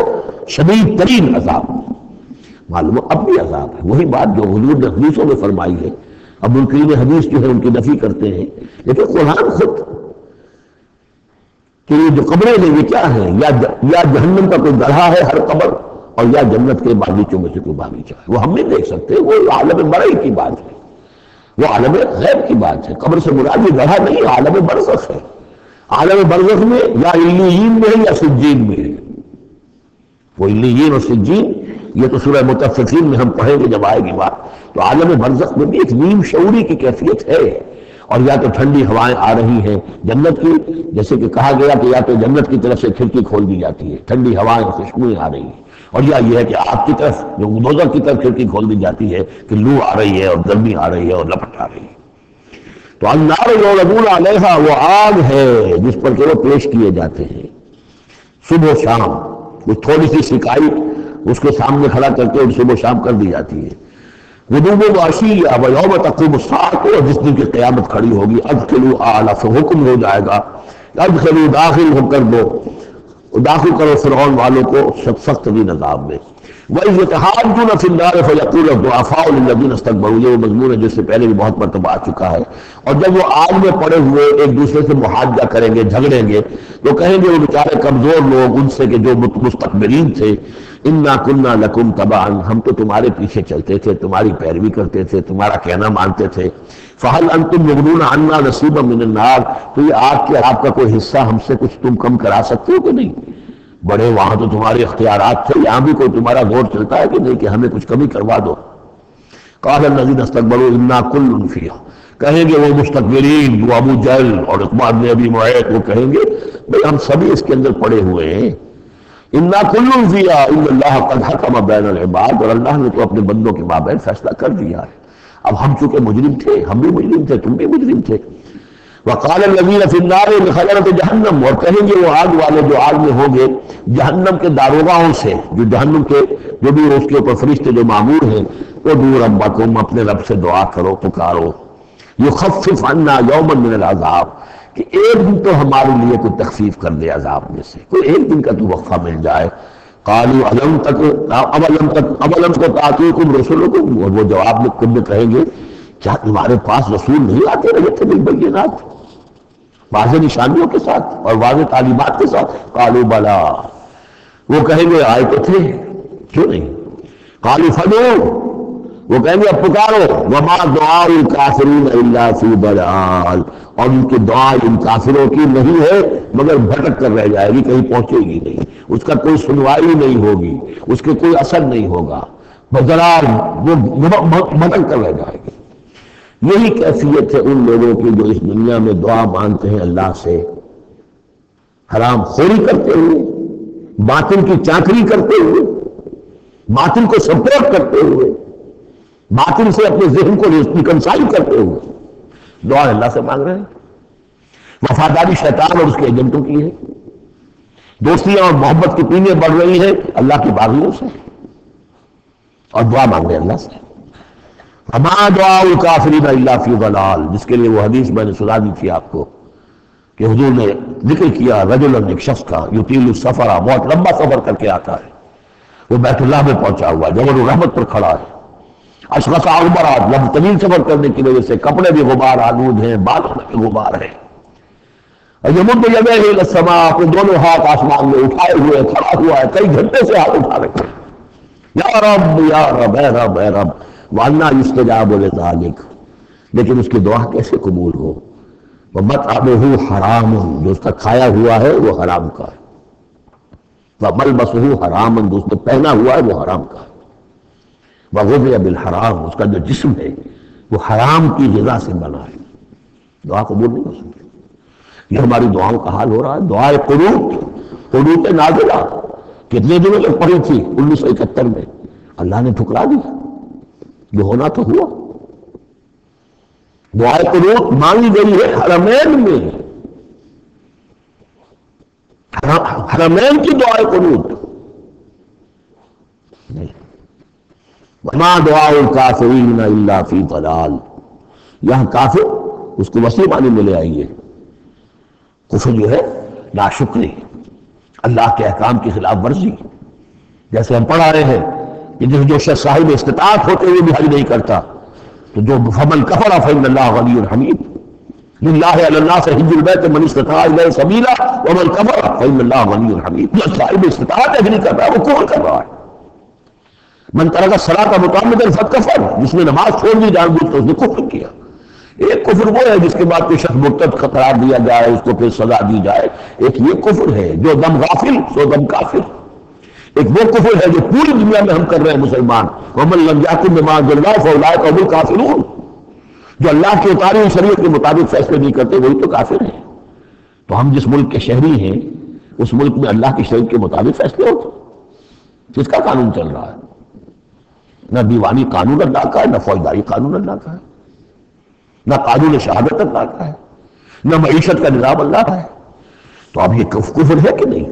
شدید ترین عذاب۔ معلوم اب بھی عذاب ہے، وہی بات جو حضور نے حدیثوں میں فرمائی ہے۔ اب منکرین حدیث جو ہے ان کی نفی کرتے ہیں، لیکن قرآن خود کہ یہ جو قبریں ہیں یہ کیا ہیں، یا جہنم کا کوئی گڑھا ہے ہر قبر، اور یا جنت کے باغیچوں میں سے کوئی باغیچہ ہے، وہ ہم نہیں دیکھ سکتے، وہ عالم برئی کی بات ہے، وہ عالم غیب کی بات ہے۔ قبر سے مراد یہ گڑھا نہیں، عالم برزخ ہے۔ عالم برزخ میں یا علیین میں ہے یا سجین میں ہے، وہ علیین اور سجین یہ تو سورہ مطففین میں ہم پڑھیں گے جب آئے گی بات، تو عالم برزخ میں بھی ایک نیم شعوری کی کیفیت ہے، اور یا تو ٹھنڈی ہوائیں آ رہی ہیں جنت کی، جیسے کہ کہا گیا کہ یا تو جنت کی طرف سے کھڑکی کھول دی جاتی ہے، ٹھنڈی ہوائیں خوشبوئیں آ رہی ہیں، اور یا یہ ہے کہ آپ کی طرف جو دوزخ کی طرف کھڑکی کھول دی جاتی ہے کہ لو آ رہی ہے اور گرمی آ رہی ہے اور لپٹ آ رہی ہے۔ تو النار یعرضون علیہا، وہ آگ ہے جس پر کہ وہ پیش کیے جاتے ہیں صبح و شام، وہ تھوڑی سی سکائی اس کے سامنے کھڑا کر کے صبح و شام کر دی جاتی ہے۔ غدوا وعشیا ویوم تقوم الساعۃ، اور جس دن کی قیامت کھڑی ہوگی ادخلوا آل، حکم ہو جائے گا ادخلوا، داخل ہو کر دو، داخل کرو فرعون والوں کو سخت ترین عذاب میں۔ وَإِذْ يَتَحَاجُّونَ فِي النَّارِ فَيَقُولُ الضُّعَفَاءُ لِلَّذِينَ اسْتَكْبَرُوا، یہ وہ مضمون ہے جس سے پہلے بھی بہت مرتبہ آ چکا ہے، اور جب وہ آگ میں پڑے ہوئے ایک دوسرے سے محاجہ کریں گے، جھگڑیں گے، تو کہیں گے وہ بیچارے کمزور لوگ ان سے کہ جو مستقبرین تھے، اِنَّا كُنَّا لَكُمْ تَبَعًا، ہم تو تمہارے پیچھے چلتے تھے، تمہاری پیروی کرتے تھے، تمہارا کہنا مانتے تھے، فَهَلْ أَنْتُمْ مُغْنُونَ عَنَّا نَصِيبًا مِنَ النَّارِ، تو یہ آگ کے آپ کا کوئی حصہ ہم سے کچھ تم کم کرا سکتے ہو کہ نہیں؟ بڑے وہاں تو تمہارے اختیارات تھے، یہاں بھی کوئی تمہارا زور چلتا ہے کہ نہیں کہ ہمیں کچھ کمی کروا دو۔ قال الذين استكبروا انا كل فيها، کہیں گے وہ مستكبرین، وہ ابو جہل اور عقبہ بن ابی معیط، وہ کہیں گے بھئی ہم سبھی اس کے اندر پڑے ہوئے ہیں۔ انا كل فيها ان الله قد حكم بين العباد، اور اللہ نے تو اپنے بندوں کے مابین فیصلہ کر دیا ہے۔ اب ہم چونکہ مجرم تھے، ہم بھی مجرم تھے، تم بھی مجرم تھے۔ وقال الذين في النار لخزنة جہنم، اور کہیں گے وہ آگ والے جو آگ میں ہوں گے جہنم کے داروغاؤں سے، جو جہنم کے جو بھی اس کے اوپر فرشتے جو معمور ہیں، وہ دور ربکم، اپنے رب سے دعا کرو، پکارو، یخفف عنا یوما من العذاب، کہ ایک دن تو ہمارے لیے کوئی تخفیف کر دے عذاب میں سے، کوئی ایک دن کا تو وقفہ مل جائے۔ قالوا اولم تاتیکم رسلکم، اور وہ جواب میں کہیں گے کیا تمہارے پاس رسول نہیں آتے رہے تھے بالبینات، واضح نشانیوں کے ساتھ اور واضح تعلیمات کے ساتھ؟ قالوا بلا، وہ کہیں گے آئے تو تھے، کیوں نہیں؟ قالوا فدعوا، وہ کہیں گے اب پکارو، وما دعاء الکافرین الا فی ضلال، اور ان کی دعا ان کافروں کی نہیں ہے مگر بھٹک کر رہ جائے گی، کہیں پہنچے گی نہیں، اس کا کوئی سنوائی نہیں ہوگی، اس کے کوئی اثر نہیں ہوگا، بضلال، وہ بھٹک کر رہ جائے گی۔ یہی کیفیت ہے ان لوگوں کی جو اس دنیا میں دعا مانگتے ہیں اللہ سے، حرام خوری کرتے ہوئے، باطل کی چاکری کرتے ہوئے، باطل کو سپورٹ کرتے ہوئے، باطل سے اپنے ذہن کو ریکنسائل کرتے ہوئے، دعا اللہ سے مانگ رہے ہیں. وفاداری شیطان اور اس کے ایجنٹوں کی ہے. دوستیاں اور محبت کی پینیں بڑھ رہی ہیں اللہ کی باغیوں سے، اور دعا مانگ رہے ہیں اللہ سے. وما دعاء الکافرین الا فی ضلال، جس کے لیے وہ حدیث میں نے سنا دی تھی آپ کو کہ حضور نے ذکر کیا رجل، ایک شخص کا یطیل السفر، بہت لمبا سفر کر کے آتا ہے، وہ بیت اللہ میں پہنچا ہوا ہے، جبل الرحمت پر کھڑا ہے، اشخص اغبرات، لمبا طویل سفر کرنے کی وجہ سے کپڑے بھی غبار آلود ہیں، بالوں میں بھی غبار ہے. یمد یدیہ الی السماء، اپنے دونوں ہاتھ آسمان میں اٹھائے ہوئے کھڑا ہوا ہے، کئی گھنٹے سے ہاتھ اٹھا رکھے، یا رب یا رب، اے رب اے رب. وَأَنَّىٰ يُسْتَجَابُ لِذَٰلِكَ، لیکن اس کی دعا کیسے قبول ہو؟ وَمَطْعَمُهُ حَرَامٌ، جو اس کا کھایا ہوا ہے وہ حرام کا ہے. وَمَلْبَسُهُ حَرَامٌ، جو اس نے پہنا ہوا ہے وہ حرام کا ہے. وَغُذِيَ بِالْحَرَامِ، اس کا جو جسم ہے وہ حرام کی غذا سے بنا ہے. دعا قبول نہیں ہو سکتی. یہ ہماری دعاؤں کا حال ہو رہا ہے. دعائے قنوت نازلہ کتنے دنوں تک پڑھی تھی 1971 میں، اللہ نے ٹھکرا دی. جو ہونا تو ہوا. دعائے قنوت مانگی گئی ہے حرمین میں، حرمین کی دعائے قنوت. وما دعاء الکافرین الا فی ضلال، یہاں کافر اس کو وسیع معنی میں لے آئیے. کفر جو ہے ناشکری، اللہ کے احکام کی خلاف ورزی. جیسے ہم پڑھا رہے ہیں کہ جو شخص صاحب استطاعت ہوتے ہوئے بھی حج نہیں کرتا، تو جو فمن کفر فإن اللہ غنی حمید، للہ علی الناس حج البیت من استطاع الیہ سبیلا ومن کفر فإن اللہ غنی حمید. جو صاحب استطاعت حج نہیں کر رہا وہ کفر کر رہا ہے. من ترک الصلاۃ متعمدا فقد کفر، جس نے نماز چھوڑ دی جان بوجھ کر اس نے کفر کیا. ایک کفر وہ ہے جس کے بعد کوئی شخص مرتد قرار دیا جائے، اس کو پھر سزا دی جائے. ایک یہ کفر ہے جو دم غافل سو دم کافر. ایک وہ کفر ہے جو پوری دنیا میں ہم کر رہے ہیں مسلمان، ومن لم یحکم بما انزل اللہ فاولئک هم الکافرون. جو اللہ کی اتاری ہوئی شریعت کے مطابق فیصلے نہیں کرتے وہی تو کافر ہیں. تو ہم جس ملک کے شہری ہیں اس ملک میں اللہ کی شریعت کے مطابق فیصلے ہوتے. کس کا قانون چل رہا ہے؟ نہ دیوانی قانون اللہ کا ہے، نہ فوجداری قانون اللہ کا ہے، نہ قانون شہادت اللہ کا ہے، نہ معیشت کا نظام اللہ کا ہے. تو اب یہ کفر ہے کہ نہیں؟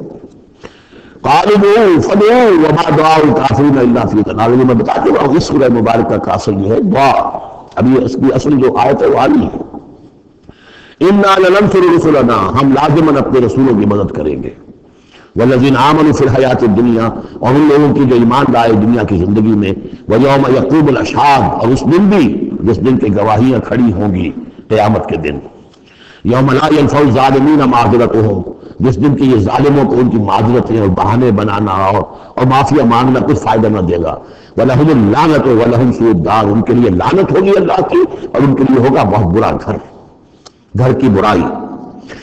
قالوا فدعوا وما دعاء الکافرین الا فی ضلال. میں بتا دوں اس سورہ مبارکہ کا اصل یہ ہے دعا. ابھی اس کی اصل جو آیت ہے وہ آنی ہے. انا لننصر رسلنا، ہم لازماً اپنے رسولوں کی مدد کریں گے. والذین آمنوا فی الحیات الدنیا، اور ان لوگوں کی جو ایمان لائے دنیا کی زندگی میں. ویوم یقوم الاشہاد، اور اس دن بھی جس دن کی گواہیاں کھڑی ہوں گی قیامت کے دن. یوم لا ینفع الظالمین معذرتہم، جس دن کی یہ ظالموں کو ان کی معذرتیں اور بہانے بنانا اور معافیا مانگنا کچھ فائدہ نہ دے گا. وَلَهُمُ اللَّعْنَةُ وَلَهُمْ سُوءُ الدَّارِ، ان کے لیے لعنت ہوگی اللہ کی اور ان کے لیے ہوگا بہت برا گھر کی برائی.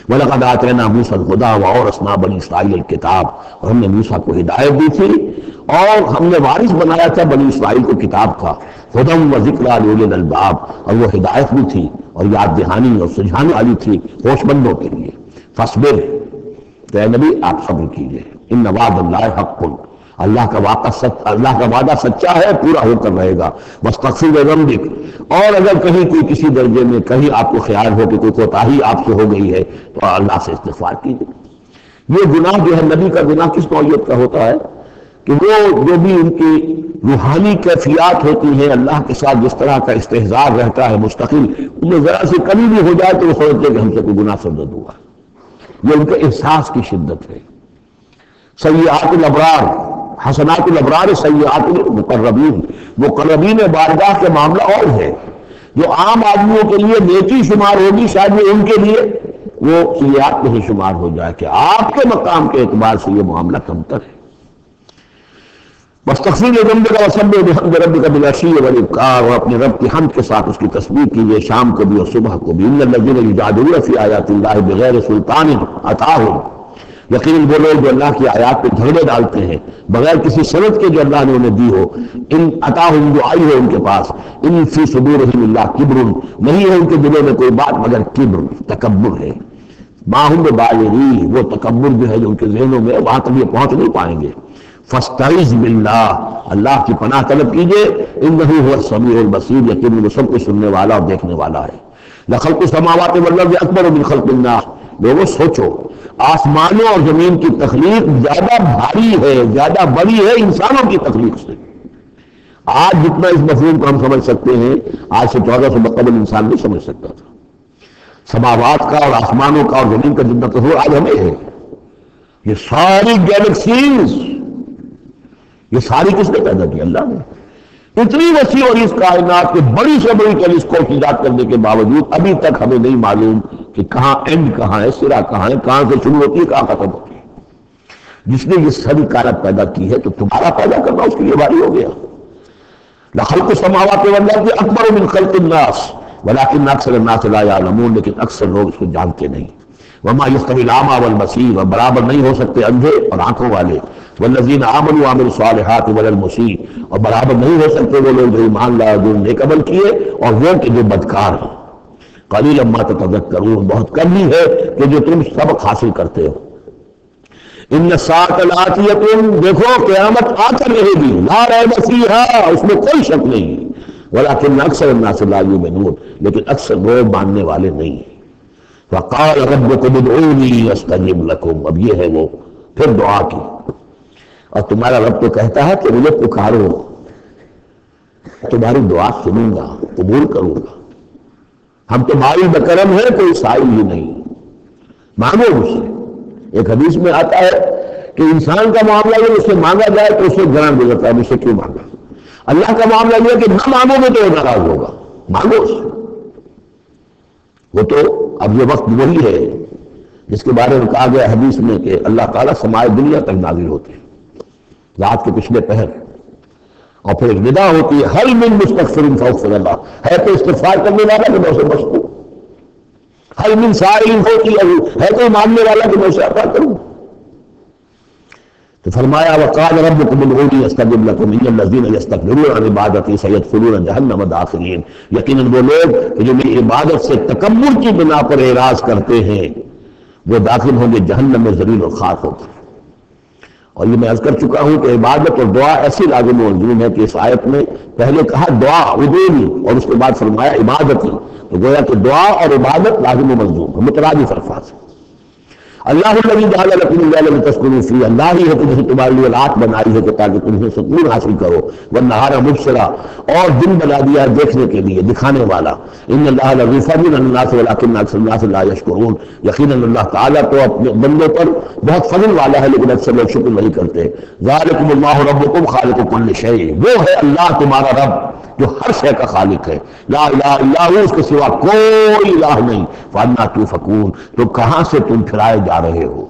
وَلَقَدْ آتَيْنَا مُوسَى الْهُدَىٰ وَأَوْرَثْنَا بَنِي إِسْرَائِيلَ الْكِتَابَ، اور ہم نے موسیٰ کو ہدایت دی تھی اور ہم نے وارث بنایا تھا بنی اسرائیل کو کتاب کا. ہدی و ذکریٰ لأولی الألباب، اور وہ ہدایت بھی تھی اور یاد دہانی اور سجھانے والی تھی ہوش مندوں کے لیے. فاصبر، تو اے نبی آپ صبر کیجئے. ان وعد اللہ حق، اللہ کا وعدہ سچا ہے، پورا ہو کر رہے گا. واستغفر لذنبک، اور اگر کہیں کوئی کسی درجے میں کہیں آپ کو خیال ہو کہ کوئی کوتاہی آپ سے ہو گئی ہے تو اللہ سے استغفار کیجئے. یہ گناہ جو ہے نبی کا گناہ کس نوعیت کا ہوتا ہے کہ وہ جو بھی ان کی روحانی کیفیات ہوتی ہیں اللہ کے ساتھ جس طرح کا استحضار رہتا ہے مستقل، ان میں ذرا سی کمی بھی ہو جائے تو وہ سمجھتے ہیں کہ ہم سے کوئی گناہ سرزد ہوا. یہ ان کے احساس کی شدت ہے. سیئات الابرار حسنات الابرار سیئات المقربین، مقربین بارگاہ کے معاملہ اور ہے. جو عام آدمیوں کے لیے نیکی شمار ہوگی شاید یہ ان کے لیے وہ سیئات میں ہی شمار ہو جائے کہ آپ کے مقام کے اعتبار سے یہ معاملہ کمتر ہے. واستغفر لذنبک وسبح بحمد ربک بالعشی والابکار، اور اپنے رب کی حمد کے ساتھ اس کی تسبیح کیجیے شام کو بھی اور صبح کو بھی. ان الذین یجادلون فی آیات اللہ بغیر سلطان اتاہم، یقیناً وہ لوگ جو اللہ کی آیات پہ جھگڑے ڈالتے ہیں بغیر کسی سند کے جو اللہ نے انہیں دی ہو. ان اتاہم جو آئی ہے ان کے پاس. ان فی صدورہم اللہ کبر، نہیں ہے ان کے دلوں میں کوئی بات مگر کبر، تکبر ہے. ما ہم ببالغی، وہ تکبر جو ہے جو ان کے ذہنوں میں وہاں تک یہ پہنچ نہیں پائیں گے. فاستعذ باللہ، اللہ کی پناہ طلب کیجئے. انہ هو السمیع البصیر، یقیناً وہ سب کچھ سننے والا اور دیکھنے والا ہے. لخلق السماوات والارض اکبر من خلق الناس، لوگوں سوچو آسمانوں اور زمین کی تخلیق زیادہ بھاری ہے، زیادہ بڑی ہے انسانوں کی تخلیق سے۔ آج جتنا اس مفہوم کو ہم سمجھ سکتے ہیں آج سے 1400 قبل انسان نہیں سمجھ سکتا تھا۔ سماوات کا اور آسمانوں کا اور زمین کا جتنا تصور آج ہمیں ہے، یہ ساری گیلیکسیز یہ ساری کس نے پیدا کی؟ اللہ نے۔ اتنی وسیع اور اس کائنات کے بڑی سے بڑی ٹیلیسکوپ ایجاد کرنے کے باوجود ابھی تک ہمیں نہیں معلوم کہ کہاں اینڈ کہاں ہے، سرا کہاں ہے، کہاں سے شروع ہوتی ہے کہاں ختم ہوتی ہے۔ جس نے یہ ساری کائنات پیدا کی ہے تو تمہارا پیدا کرنا اس کے لیے بھاری ہو گیا۔ لخلق السماوات والارض اکبر من خلق الناس ولکن اکثر الناس لا یعلمون، لیکن اکثر لوگ اس کو جانتے نہیں۔ وما یستوی الاعمی والبصیر، اور برابر نہیں ہو سکتے اندھے اور آنکھوں والے، والذین آمنوا وعملوا الصالحات ولا المسیء، اور برابر نہیں ہو سکتے وہ لوگ جو ایمان لائے جو نیک عمل کیے اور وہ کہ جو بدکار ہیں۔ قلیلا ما تتذکرون، بہت کم ہی ہے کہ جو تم سبق حاصل کرتے ہو۔ ان الساعۃ لآتیۃ، دیکھو قیامت آ کر رہے گی، لا ریب فیہا، اس میں کوئی شک نہیں، ولکن اکثر الناس لا یؤمنون، لیکن اکثر لوگ ماننے والے نہیں ہیں۔ وقال ربکم ادعونی استجب لکم، اب یہ ہے وہ پھر دعا کی، اور تمہارا رب تو کہتا ہے کہ مجھے پکارو، تمہاری دعا سنوں گا، قبول کروں گا۔ ہم تو مائل بکرم ہیں، کوئی سائل ہی نہیں، مانگو مجھ سے۔ ایک حدیث میں آتا ہے کہ انسان کا معاملہ یہ اس سے مانگا جائے تو اسے گران گزرتا ہے، مجھ سے کیوں مانگا۔ اللہ کا معاملہ یہ ہے کہ نہ مانگو گے تو وہ ناراض ہوگا، مانگو اس سے۔ وہ تو اب یہ وقت وہی ہے جس کے بارے میں کہا گیا حدیث میں کہ اللہ تعالیٰ سماع دنیا تک نازل ہوتے ہیں رات کے پچھلے پہر، اور پھر ایک ندا ہوتی ہے حل من مستغفر فاغفر اللہ، ہے تو استغفار کرنے والا کہ میں اسے بخش دوں، حل من سائل ہوتی ہے تو ماننے والا کہ میں اسے عطا کروں۔ تو فرمایا وقال ربکم ادعونی استجب لکم ان الذین یستکبرون عن عبادتی سیدخلون جہنم داخرین، یقیناً وہ لوگ کہ جو میری عبادت سے تکبر کی بنا پر اعراض کرتے ہیں وہ داخل ہوں گے جہنم میں ذلیل و خوار ہو کر۔ اور یہ میں عرض کر چکا ہوں کہ عبادت اور دعا ایسی لازم و ملزوم ہے کہ اس آیت میں پہلے کہا دعا ادعونی اور اس کے بعد فرمایا عبادتی، تو گویا کہ دعا اور عبادت لازم و ملزوم مترادف الفاظ۔ اللہ الذی جعل لکم اللیل لتسکنوا فیہ، اللہ ہی ہے کہ جس نے تمہارے لیے رات بنائی ہے کہ تاکہ تم سے سکون حاصل کرو، والنہار مبصرا، اور دن بنا دیا دیکھنے کے لیے، دکھانے والا۔ ان اللہ لذو فضل علی الناس ولکن اکثر الناس لا یشکرون، یقیناً اللہ تعالیٰ تو اپنے بندوں پر بہت فضل والا ہے لیکن اکثر لوگ شکر نہیں کرتے۔ ذالکم اللہ ربکم خالق کل شیء، وہ ہے اللہ تمہارا رب جو ہر شے کا خالق ہے، لا الہ الا ہو، اس کے سوا کوئی الہ نہیں۔ فانا توفکون، تو کہاں سے تم پھرائے جا رہے ہو۔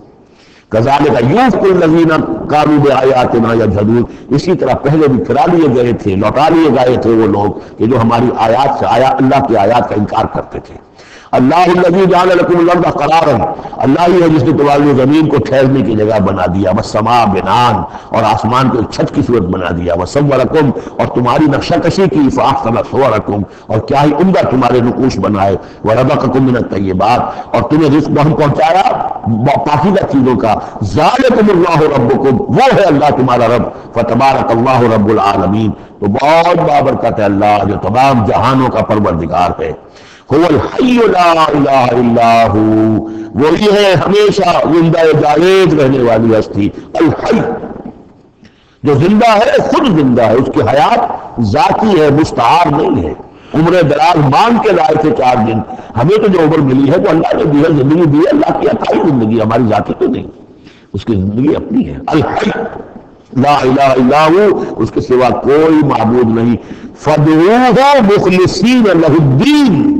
کذالک یوفک الذین کانوا بآیاتنا یجحدون، اسی طرح پہلے بھی پھرا لیے گئے تھے، لوٹا لیے گئے تھے وہ لوگ کہ جو ہماری آیات سے اللہ کی آیات کا انکار کرتے تھے۔ اللہ الذی جعل لکم الارض قرارا، اللہ ہی ہے جس نے تمہاری لیے زمین کو ٹھہرنے کی جگہ بنا دیا، والسماء بناء، اور آسمان کو ایک چھت کی صورت بنا دیا، وصورکم، اور تمہاری نقشہ کشی کی، فاحسن صورکم، اور کیا ہی عمدہ تمہارے نقوش بنائے، ورزقکم من الطیبات، اور تمہیں رزق ہم پہنچایا پاکیزہ چیزوں کا۔ ذالکم اللہ ربکم، وہ ہے اللہ تمہارا رب، فتبارک اللہ رب العالمین، تو بہت بابرکت ہے اللہ جو تمام جہانوں کا پروردگار ہے۔ هو الحی لا الہ الا ہو، وہی ہے ہمیشہ زندہ جاوید رہنے والی ہستی، الحی جو زندہ ہے، خود زندہ ہے، اس کی حیات ذاتی ہے، مستعار نہیں ہے۔ عمر دراز مانگ کے لائے تھے 4 دن، ہمیں تو جو عمر ملی ہے تو اللہ نے دی ہے، زندگی دی ہے، اللہ کی عطائی زندگی، ہماری ذاتی تو نہیں، اس کی زندگی اپنی ہے۔ الحی لا الہ الا ہو، اس کے سوا کوئی معبود نہیں۔ فادعوہ مخلصین لہ الدین،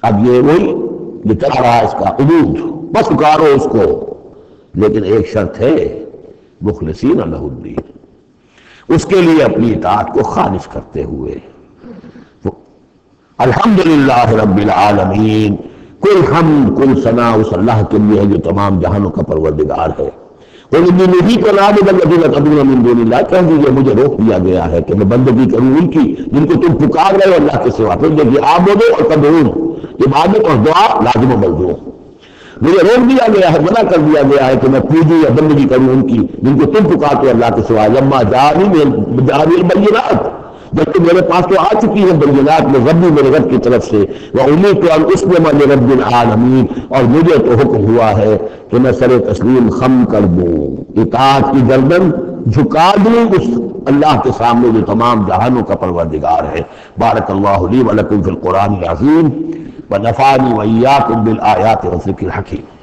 اب یہ وہی یہ چلا رہا ہے اس کا عبود، بس پکارو اس کو، لیکن ایک شرط ہے، مخلصین لہ الدین، اس کے لیے اپنی اطاعت کو خالص کرتے ہوئے۔ الحمدللہ رب العالمین، کل حمد کل ثنا اس اللہ کے لیے ہے جو تمام جہانوں کا پروردگار ہے۔ قل انی نہیت ان اعبد الذین تدعون من دون اللہ، کہہ دیجیے مجھے روک دیا گیا ہے کہ میں بندگی کروں ان کی جن کو تم پکار رہے ہو اللہ کے سوا۔ پھر دیکھیے عابدو اور تدعون، عبادت اور دعا لازم و ملزوم۔ مجھے روک دیا گیا ہے، منع کر دیا گیا ہے کہ میں پوجوں یا بندگی کروں ان کی جن کو تم پکارتے ہو اللہ کے سوا۔ لما جاءنی البینات، جبکہ میرے پاس تو آ چکی ہے بینات میں ربی میرے رب کی طرف سے، وَأُمِرْتُ أَنْ أُسْلِمَ لِرَبِّ الْعَالَمِينَ، اور مجھے تو حکم ہوا ہے کہ میں سر تسلیم خم کر دوں، اطاعت کی گردن جھکا دوں اس اللہ کے سامنے جو تمام جہانوں کا پروردگار ہے۔ بارک اللہ لی ولکم فی القرآن العظیم ونفعنی وإیاکم بالآیات والذکر الحکیم۔